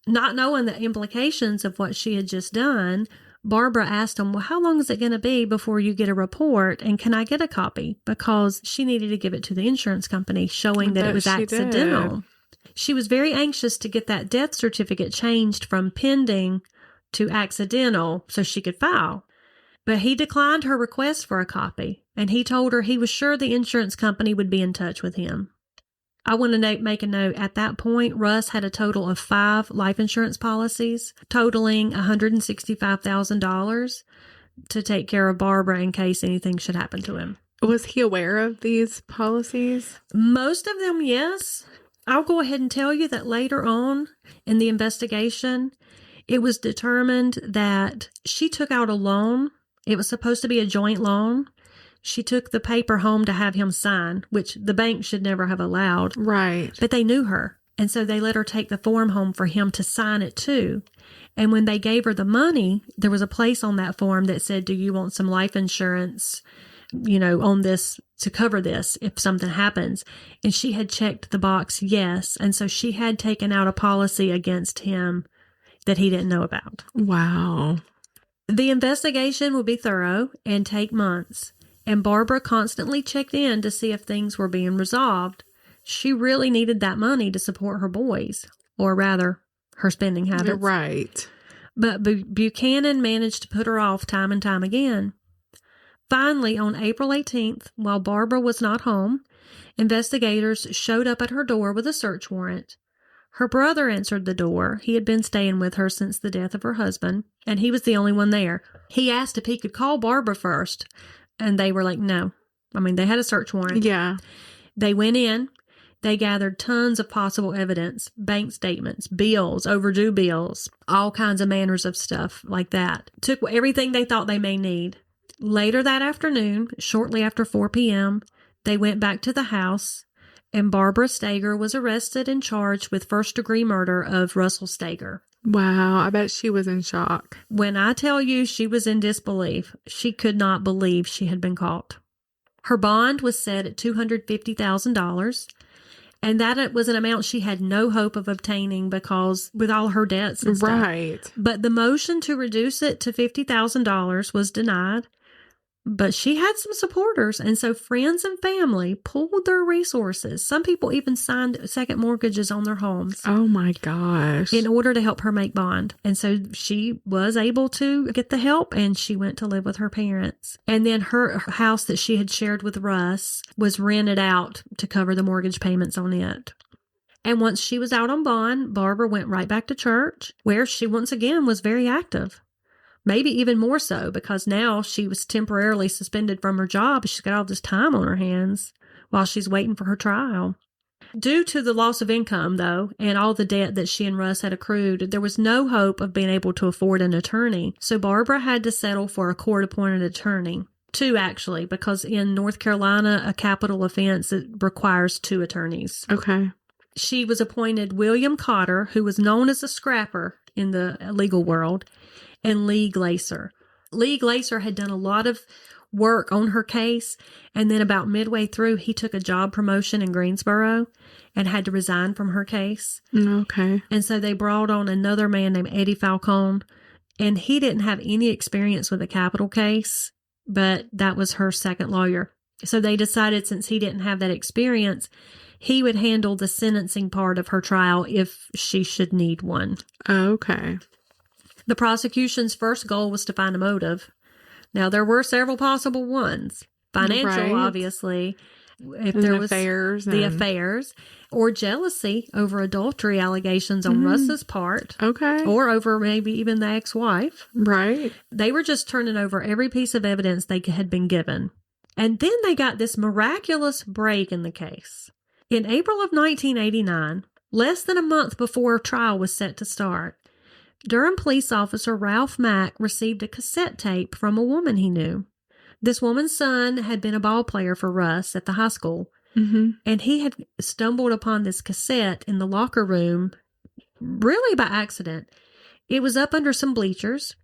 Speaker 3: Not knowing the implications of what she had just done, Barbara asked him, well, how long is it going to be before you get a report, and can I get a copy? Because she needed to give it to the insurance company, showing that it was accidental. She was very anxious to get that death certificate changed from pending to accidental so she could file. But he declined her request for a copy, and he told her he was sure the insurance company would be in touch with him. I want to make a note. At that point, Russ had a total of 5 life insurance policies, totaling $165,000 to take care of Barbara in case anything should happen to him.
Speaker 2: Was he aware of these policies?
Speaker 3: Most of them, yes. I'll go ahead and tell you that later on in the investigation, it was determined that she took out a loan. It was supposed to be a joint loan. She took the paper home to have him sign, which the bank should never have allowed.
Speaker 2: Right.
Speaker 3: But they knew her. And so they let her take the form home for him to sign it too. And when they gave her the money, there was a place on that form that said, do you want some life insurance, on this to cover this if something happens? And she had checked the box yes. And so she had taken out a policy against him that he didn't know about.
Speaker 2: Wow.
Speaker 3: The investigation would be thorough and take months. And Barbara constantly checked in to see if things were being resolved. She really needed that money to support her boys, or rather, her spending habits.
Speaker 2: Right.
Speaker 3: But Buchanan managed to put her off time and time again. Finally, on April 18th, while Barbara was not home, investigators showed up at her door with a search warrant. Her brother answered the door. He had been staying with her since the death of her husband, and he was the only one there. He asked if he could call Barbara first, and they were like, no. I mean, they had a search warrant.
Speaker 2: Yeah.
Speaker 3: They went in. They gathered tons of possible evidence, bank statements, bills, overdue bills, all kinds of manners of stuff like that. Took everything they thought they may need. Later that afternoon, shortly after 4 p.m., they went back to the house, and Barbara Stager was arrested and charged with first-degree murder of Russell Stager.
Speaker 2: Wow, I bet she was in shock.
Speaker 3: When I tell you she was in disbelief, she could not believe she had been caught. Her bond was set at $250,000, and that was an amount she had no hope of obtaining because with all her debts and stuff.
Speaker 2: Right.
Speaker 3: But the motion to reduce it to $50,000 was denied. But she had some supporters, and so friends and family pooled their resources. Some people even signed second mortgages on their homes.
Speaker 2: Oh my gosh.
Speaker 3: In order to help her make bond. And so she was able to get the help, and she went to live with her parents. And then her house that she had shared with Russ was rented out to cover the mortgage payments on it. And once she was out on bond, Barbara went right back to church, where she once again was very active. Maybe even more so, because now she was temporarily suspended from her job. She's got all this time on her hands while she's waiting for her trial. Due to the loss of income, though, and all the debt that she and Russ had accrued, there was no hope of being able to afford an attorney. So Barbara had to settle for a court-appointed attorney. 2, actually, because in North Carolina, a capital offense, it requires 2 attorneys.
Speaker 2: Okay.
Speaker 3: she was appointed William Cotter, who was known as a scrapper in the legal world, and Lee Glaser. Lee Glaser had done a lot of work on her case, and then about midway through, he took a job promotion in Greensboro and had to resign from her case.
Speaker 2: Okay.
Speaker 3: And so they brought on another man named Eddie Falcone, and he didn't have any experience with a capital case, but that was her second lawyer. So they decided, since he didn't have that experience, he would handle the sentencing part of her trial if she should need one.
Speaker 2: Okay.
Speaker 3: The prosecution's first goal was to find a motive. Now, there were several possible ones. Financial,
Speaker 2: Right.
Speaker 3: obviously. If
Speaker 2: And
Speaker 3: there was
Speaker 2: affairs.
Speaker 3: the affairs, or jealousy over adultery allegations on Russ's part,
Speaker 2: Okay.
Speaker 3: or over maybe even the ex-wife.
Speaker 2: Right.
Speaker 3: They were just turning over every piece of evidence they had been given. And then they got this miraculous break in the case. In April of 1989, less than a month before trial was set to start, Durham police officer Ralph Mack received a cassette tape from a woman he knew. This woman's son had been a ball player for Russ at the high school, and he had stumbled upon this cassette in the locker room, really by accident. It was up under some bleachers.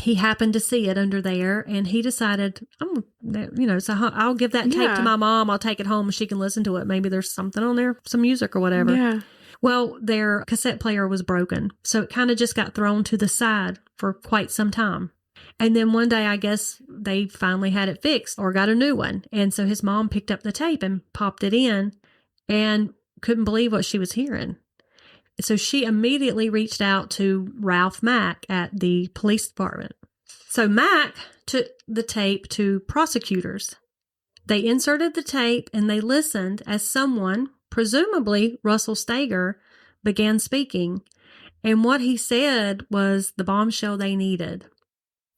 Speaker 3: He happened to see it under there, and he decided, so I'll give that tape
Speaker 2: Yeah.
Speaker 3: to my mom. I'll take it home and she can listen to it. Maybe there's something on there, some music or whatever.
Speaker 2: Yeah.
Speaker 3: Well, their cassette player was broken, so it kind of just got thrown to the side for quite some time. And then one day, I guess they finally had it fixed or got a new one. And so his mom picked up the tape and popped it in and couldn't believe what she was hearing. So she immediately reached out to Ralph Mack at the police department. So Mack took the tape to prosecutors. They inserted the tape and they listened as someone, presumably Russell Stager, began speaking. And what he said was the bombshell they needed.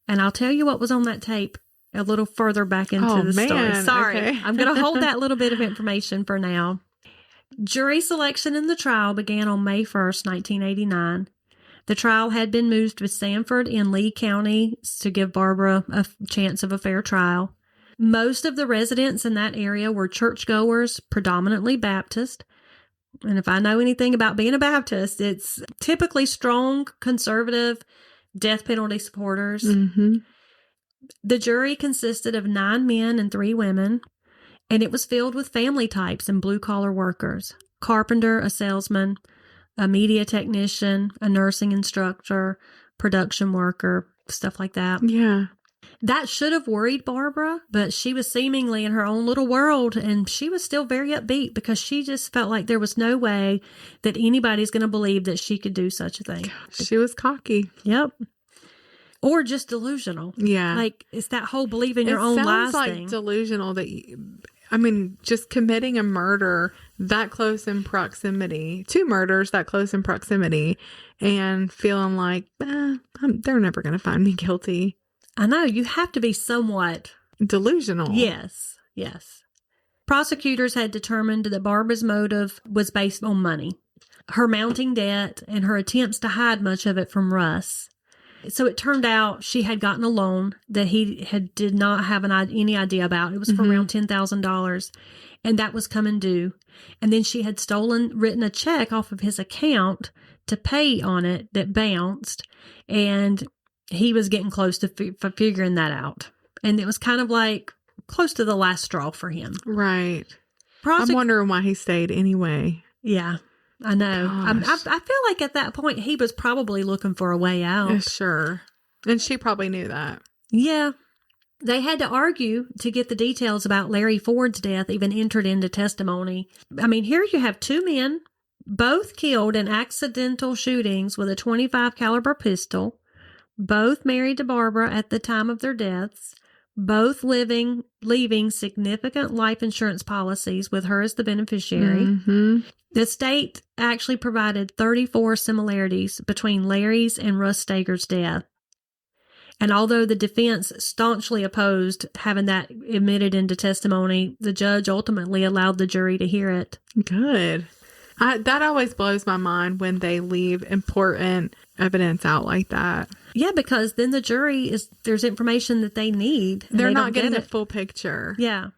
Speaker 3: And I'll tell you what was on that tape a little further back into the story. Sorry.
Speaker 2: Okay.
Speaker 3: I'm going to hold that little bit of information for now. Jury selection in the trial began on May 1st, 1989. The trial had been moved to Sanford in Lee County to give Barbara a chance of a fair trial. Most of the residents in that area were churchgoers, predominantly Baptist. And if I know anything about being a Baptist, it's typically strong, conservative, death penalty supporters. The jury consisted of 9 men and 3 women, and it was filled with family types and blue-collar workers. Carpenter, a salesman, a media technician, a nursing instructor, production worker, stuff like that.
Speaker 2: Yeah.
Speaker 3: That should have worried Barbara, but she was seemingly in her own little world, and she was still very upbeat because she just felt like there was no way that anybody's going to believe that she could do such a thing.
Speaker 2: She was cocky.
Speaker 3: Yep. Or just delusional.
Speaker 2: Yeah.
Speaker 3: Like, it's that whole believe in your own lies
Speaker 2: sounds like
Speaker 3: thing.
Speaker 2: delusional that just committing a murder that close in proximity, 2 murders that close in proximity, and feeling like, they're never going to find me guilty.
Speaker 3: I know, you have to be somewhat
Speaker 2: Delusional.
Speaker 3: Yes. Prosecutors had determined that Barbara's motive was based on money, her mounting debt, and her attempts to hide much of it from Russ. So it turned out she had gotten a loan that he did not have any idea about. It was for around $10,000, and that was coming due. And then she had written a check off of his account to pay on it that bounced, and he was getting close to figuring that out. And it was kind of like close to the last straw for him.
Speaker 2: Right. I'm wondering why he stayed anyway.
Speaker 3: Yeah, I know. I feel like at that point he was probably looking for a way out.
Speaker 2: Yeah, sure. And she probably knew that.
Speaker 3: Yeah. They had to argue to get the details about Larry Ford's death even entered into testimony. I mean, here you have 2 men, both killed in accidental shootings with a .25 caliber pistol, both married to Barbara at the time of their deaths, both leaving significant life insurance policies with her as the beneficiary. The state actually provided 34 similarities between Larry's and Russ Stager's death. And although the defense staunchly opposed having that admitted into testimony, the judge ultimately allowed the jury to hear it.
Speaker 2: Good. That always blows my mind when they leave important evidence out like that.
Speaker 3: Yeah, because then the jury there's information that they need.
Speaker 2: They're not getting a full picture.
Speaker 3: Yeah.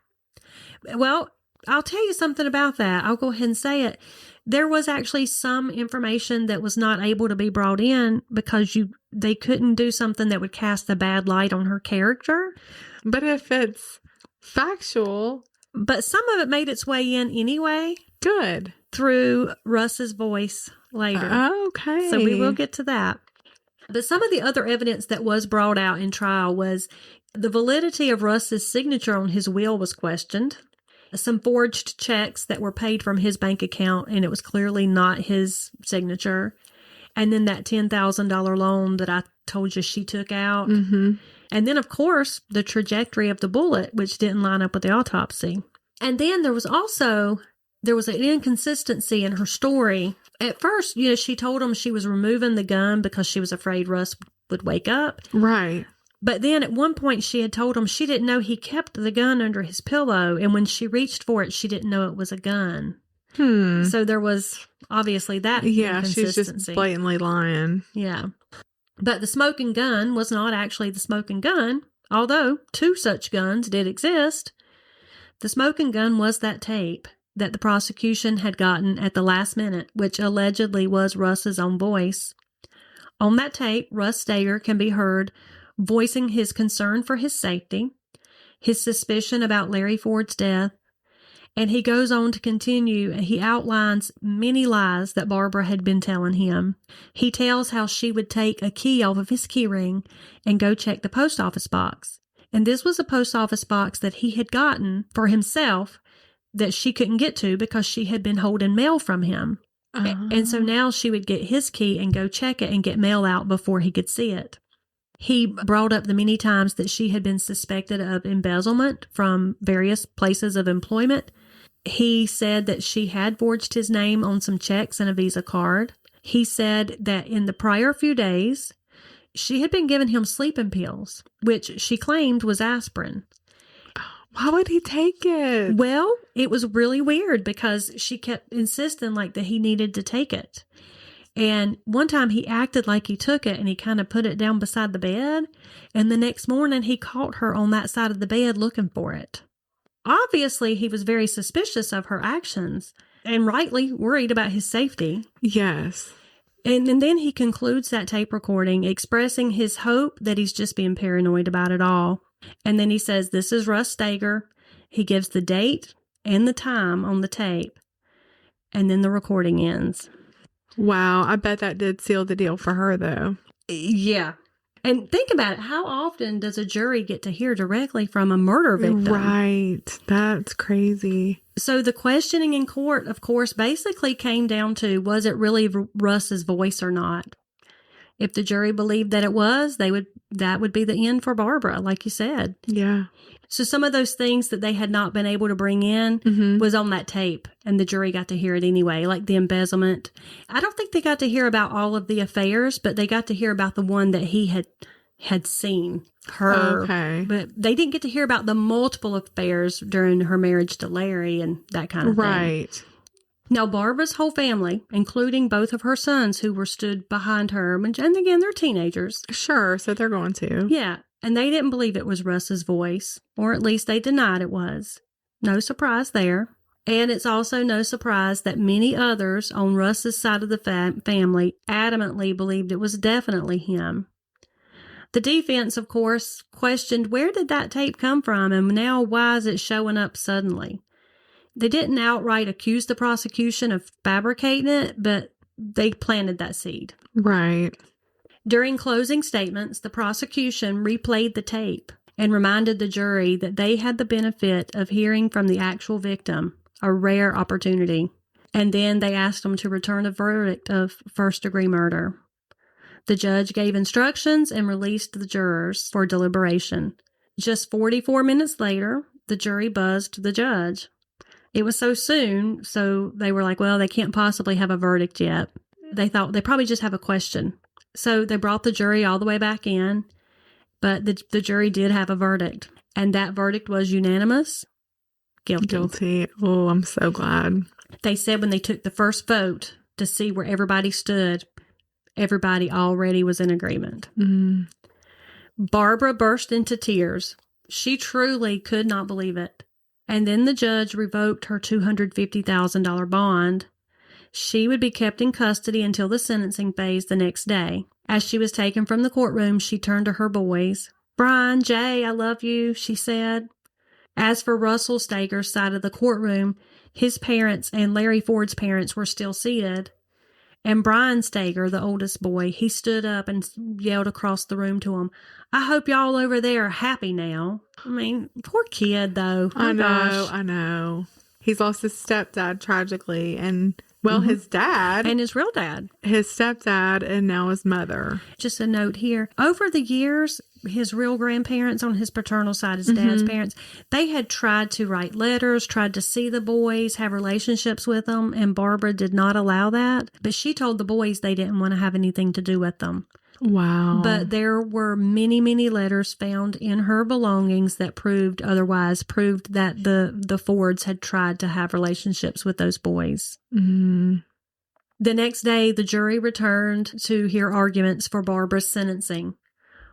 Speaker 3: Well, I'll tell you something about that. I'll go ahead and say it. There was actually some information that was not able to be brought in because they couldn't do something that would cast a bad light on her character.
Speaker 2: But if it's factual.
Speaker 3: But some of it made its way in anyway.
Speaker 2: Good.
Speaker 3: Through Russ's voice later.
Speaker 2: Okay.
Speaker 3: So we will get to that. But some of the other evidence that was brought out in trial was the validity of Russ's signature on his will was questioned. Some forged checks that were paid from his bank account, and it was clearly not his signature. And then that $10,000 loan that I told you she took out.
Speaker 2: Mm-hmm.
Speaker 3: And then, of course, the trajectory of the bullet, which didn't line up with the autopsy. And then there was an inconsistency in her story. At first, she told him she was removing the gun because she was afraid Russ would wake up.
Speaker 2: Right.
Speaker 3: But then at one point she had told him she didn't know he kept the gun under his pillow. And when she reached for it, she didn't know it was a gun. So there was obviously that inconsistency.
Speaker 2: She's just blatantly lying.
Speaker 3: Yeah. But the smoking gun was not actually the smoking gun, although 2 such guns did exist. The smoking gun was that tape that the prosecution had gotten at the last minute, which allegedly was Russ's own voice. On that tape, Russ Stager can be heard voicing his concern for his safety, his suspicion about Larry Ford's death, and he goes on to continue. He outlines many lies that Barbara had been telling him. He tells how she would take a key off of his keyring and go check the post office box. And this was a post office box that he had gotten for himself that she couldn't get to because she had been holding mail from him. And so now she would get his key and go check it and get mail out before he could see it. He brought up the many times that she had been suspected of embezzlement from various places of employment. He said that she had forged his name on some checks and a Visa card. He said that in the prior few days, she had been giving him sleeping pills, which she claimed was aspirin.
Speaker 2: Why would he take it?
Speaker 3: Well, it was really weird because she kept insisting that he needed to take it. And one time he acted like he took it and he kind of put it down beside the bed. And the next morning he caught her on that side of the bed looking for it. Obviously, he was very suspicious of her actions and rightly worried about his safety.
Speaker 2: Yes.
Speaker 3: And then he concludes that tape recording expressing his hope that he's just being paranoid about it all. And then he says, "This is Russ Stager." He gives the date and the time on the tape. And then the recording ends.
Speaker 2: Wow. I bet that did seal the deal for her, though.
Speaker 3: Yeah. And think about it. How often does a jury get to hear directly from a murder victim?
Speaker 2: Right. That's crazy.
Speaker 3: So the questioning in court, of course, basically came down to, was it really Russ's voice or not? If the jury believed that it was, that would be the end for Barbara, like you said.
Speaker 2: Yeah.
Speaker 3: So some of those things that they had not been able to bring in was on that tape, and the jury got to hear it anyway, like the embezzlement. I don't think they got to hear about all of the affairs, but they got to hear about the one that he had seen her.
Speaker 2: Okay.
Speaker 3: But they didn't get to hear about the multiple affairs during her marriage to Larry and that kind of thing.
Speaker 2: Right.
Speaker 3: Now, Barbara's whole family, including both of her sons who were stood behind her, and again, they're teenagers.
Speaker 2: Sure, so they're going to.
Speaker 3: Yeah, and they didn't believe it was Russ's voice, or at least they denied it was. No surprise there. And it's also no surprise that many others on Russ's side of the family adamantly believed it was definitely him. The defense, of course, questioned where did that tape come from, and now why is it showing up suddenly? They didn't outright accuse the prosecution of fabricating it, but they planted that seed.
Speaker 2: Right.
Speaker 3: During closing statements, the prosecution replayed the tape and reminded the jury that they had the benefit of hearing from the actual victim, a rare opportunity. And then they asked them to return a verdict of first-degree murder. The judge gave instructions and released the jurors for deliberation. Just 44 minutes later, the jury buzzed the judge. It was so soon, so they were like, well, they can't possibly have a verdict yet. They thought they probably just have a question. So they brought the jury all the way back in, but the jury did have a verdict. And that verdict was unanimous. Guilty.
Speaker 2: Oh, I'm so glad.
Speaker 3: They said when they took the first vote to see where everybody stood, everybody already was in agreement. Barbara burst into tears. She truly could not believe it. And then the judge revoked her $250,000 bond. She would be kept in custody until the sentencing phase the next day. As she was taken from the courtroom, she turned to her boys. "Brian, Jay, I love you," she said. As for Russell Stager's side of the courtroom, his parents and Larry Ford's parents were still seated. And Brian Stager, the oldest boy, he stood up and yelled across the room to him, "I hope y'all over there are happy now." I mean, poor kid, though.
Speaker 2: I know. He's lost his stepdad tragically, and his dad.
Speaker 3: And his real dad.
Speaker 2: His stepdad, and now his mother.
Speaker 3: Just a note here. Over the years, his real grandparents on his paternal side, his dad's parents, they had tried to write letters, tried to see the boys, have relationships with them, and Barbara did not allow that. But she told the boys they didn't want to have anything to do with them.
Speaker 2: Wow.
Speaker 3: But there were many, many letters found in her belongings that proved that the Fords had tried to have relationships with those boys.
Speaker 2: Mm.
Speaker 3: The next day, the jury returned to hear arguments for Barbara's sentencing.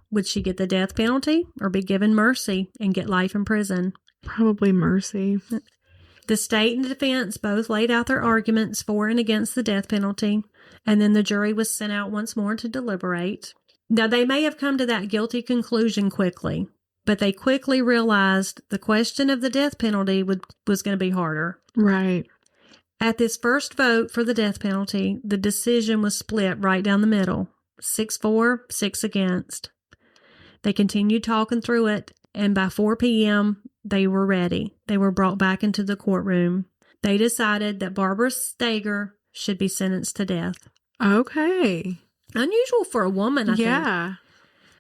Speaker 3: Would she get the death penalty or be given mercy and get life in prison?
Speaker 2: Probably mercy.
Speaker 3: The state and the defense both laid out their arguments for and against the death penalty, and then the jury was sent out once more to deliberate. Now, they may have come to that guilty conclusion quickly, but they quickly realized the question of the death penalty was going to be harder.
Speaker 2: Right.
Speaker 3: At this first vote for the death penalty, the decision was split right down the middle, 6-4, 6 against. They continued talking through it, and by 4 p.m., they were ready. They were brought back into the courtroom. They decided that Barbara Stager should be sentenced to death.
Speaker 2: Okay.
Speaker 3: Unusual for a woman, I think.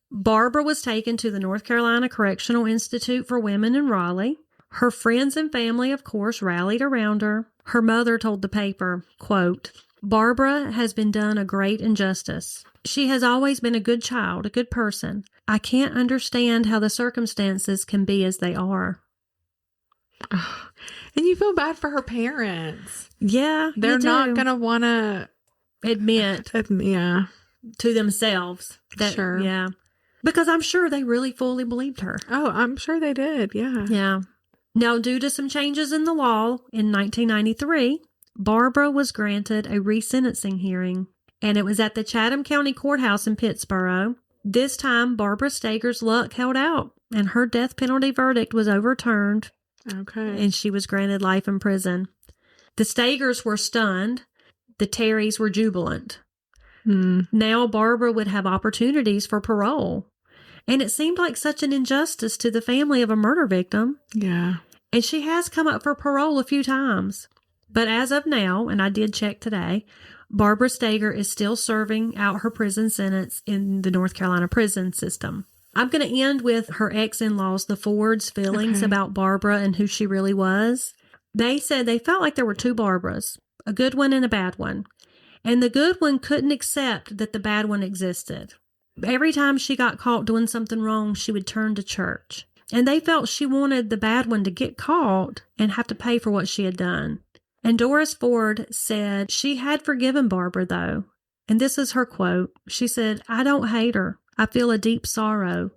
Speaker 3: Barbara was taken to the North Carolina Correctional Institute for Women in Raleigh. Her friends and family, of course, rallied around her. Her mother told the paper, quote, "Barbara has been done a great injustice. She has always been a good child, a good person. I can't understand how the circumstances can be as they are."
Speaker 2: And you feel bad for her parents.
Speaker 3: Yeah,
Speaker 2: they're not going to want to
Speaker 3: admit to themselves that,
Speaker 2: sure.
Speaker 3: Yeah. Because I'm sure they really fully believed her.
Speaker 2: Oh, I'm sure they did. Yeah.
Speaker 3: Yeah. Now, due to some changes in the law in 1993, Barbara was granted a resentencing hearing, and it was at the Chatham County Courthouse in Pittsboro. This time, Barbara Stager's luck held out, and her death penalty verdict was overturned.
Speaker 2: Okay.
Speaker 3: And she was granted life in prison. The Stagers were stunned. The Terrys were jubilant. Now Barbara would have opportunities for parole. And it seemed like such an injustice to the family of a murder victim.
Speaker 2: Yeah.
Speaker 3: And she has come up for parole a few times. But as of now, and I did check today, Barbara Stager is still serving out her prison sentence in the North Carolina prison system. I'm going to end with her ex-in-laws, the Fords' feelings about Barbara and who she really was. They said they felt like there were two Barbaras, a good one and a bad one. And the good one couldn't accept that the bad one existed. Every time she got caught doing something wrong, she would turn to church. And they felt she wanted the bad one to get caught and have to pay for what she had done. And Doris Ford said she had forgiven Barbara, though. And this is her quote. She said, "I don't hate her. I feel a deep sorrow.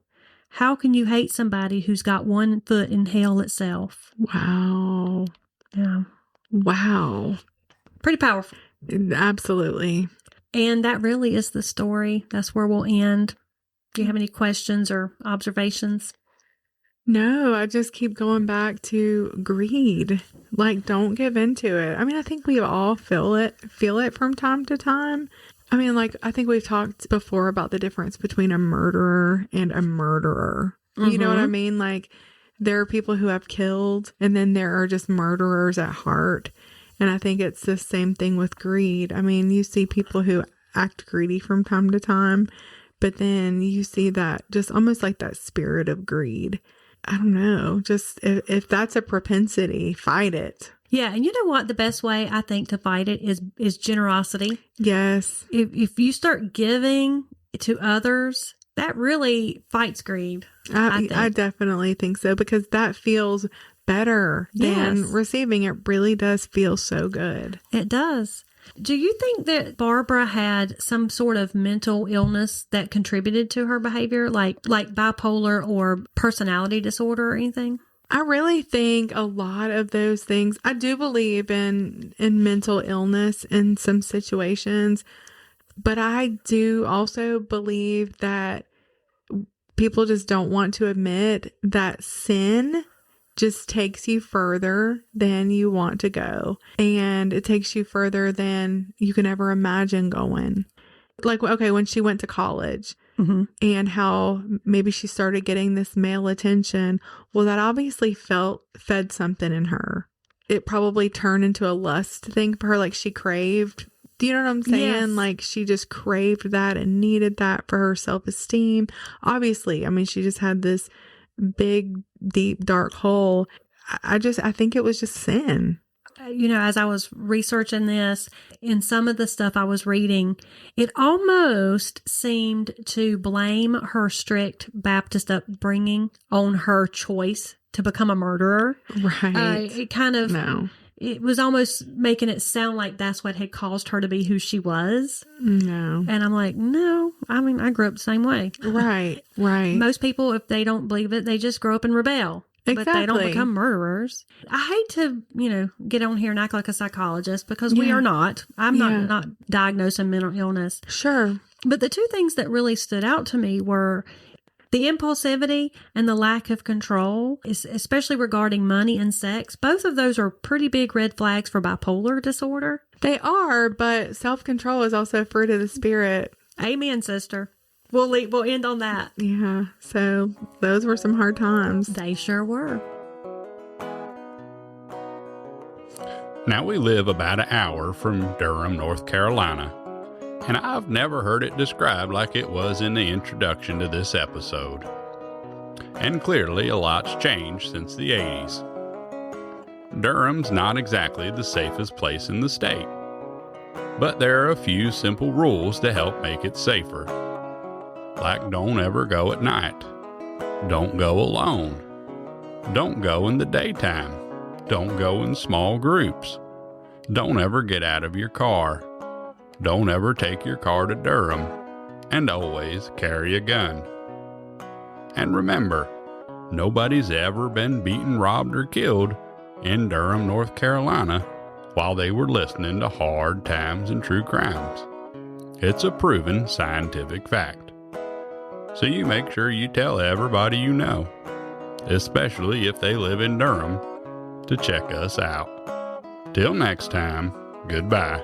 Speaker 3: How can you hate somebody who's got one foot in hell itself?"
Speaker 2: Wow.
Speaker 3: Yeah.
Speaker 2: Wow.
Speaker 3: Pretty powerful.
Speaker 2: Absolutely.
Speaker 3: And that really is the story. That's where we'll end. Do you have any questions or observations?
Speaker 2: No, I just keep going back to greed. Like, don't give into it. I mean, I think we all feel it from time to time. I mean, like, I think we've talked before about the difference between a murderer and a murderer. You know what I mean? Like, there are people who have killed, and then there are just murderers at heart. And I think it's the same thing with greed. I mean, you see people who act greedy from time to time, but then you see that just almost like that spirit of greed. I don't know. Just if that's a propensity, fight it.
Speaker 3: Yeah, and you know what? The best way, I think, to fight it is generosity.
Speaker 2: Yes.
Speaker 3: If you start giving to others, that really fights greed.
Speaker 2: I definitely think so, because that feels better than receiving. It really does feel so good.
Speaker 3: It does. Do you think that Barbara had some sort of mental illness that contributed to her behavior, like bipolar or personality disorder or anything?
Speaker 2: I really think a lot of those things, I do believe in mental illness in some situations, but I do also believe that people just don't want to admit that sin just takes you further than you want to go. And it takes you further than you can ever imagine going. Like, okay, when she went to college and how maybe she started getting this male attention, well, that obviously fed something in her. It probably turned into a lust thing for her, like she craved. Do you know what I'm saying?
Speaker 3: Yes.
Speaker 2: Like she just craved that and needed that for her self-esteem. Obviously, I mean, she just had this big, deep, dark hole. I think it was just sin.
Speaker 3: You know, as I was researching this, in some of the stuff I was reading, it almost seemed to blame her strict Baptist upbringing on her choice to become a murderer.
Speaker 2: Right.
Speaker 3: It kind of,
Speaker 2: No.
Speaker 3: It was almost making it sound like that's what had caused her to be who she was.
Speaker 2: No.
Speaker 3: And I'm like, no, I mean, I grew up the same way.
Speaker 2: Right. Right.
Speaker 3: Most people, if they don't believe it, they just grow up and rebel. But they don't
Speaker 2: Exactly.
Speaker 3: become murderers. I hate to, get on here and act like a psychologist because we are not. I'm not diagnosing mental illness.
Speaker 2: Sure.
Speaker 3: But the two things that really stood out to me were the impulsivity and the lack of control, especially regarding money and sex. Both of those are pretty big red flags for bipolar disorder.
Speaker 2: They are, but self-control is also a fruit of the spirit.
Speaker 3: Amen, sister. We'll end on that.
Speaker 2: Yeah. So those were some hard times.
Speaker 3: They sure were.
Speaker 1: Now we live about an hour from Durham, North Carolina, and I've never heard it described like it was in the introduction to this episode. And clearly a lot's changed since the 80s. Durham's not exactly the safest place in the state, but there are a few simple rules to help make it safer. Like don't ever go at night. Don't go alone. Don't go in the daytime. Don't go in small groups. Don't ever get out of your car. Don't ever take your car to Durham. And always carry a gun. And remember, nobody's ever been beaten, robbed, or killed in Durham, North Carolina while they were listening to Hard Times and True Crimes. It's a proven scientific fact. So you make sure you tell everybody you know, especially if they live in Durham, to check us out. Till next time, goodbye.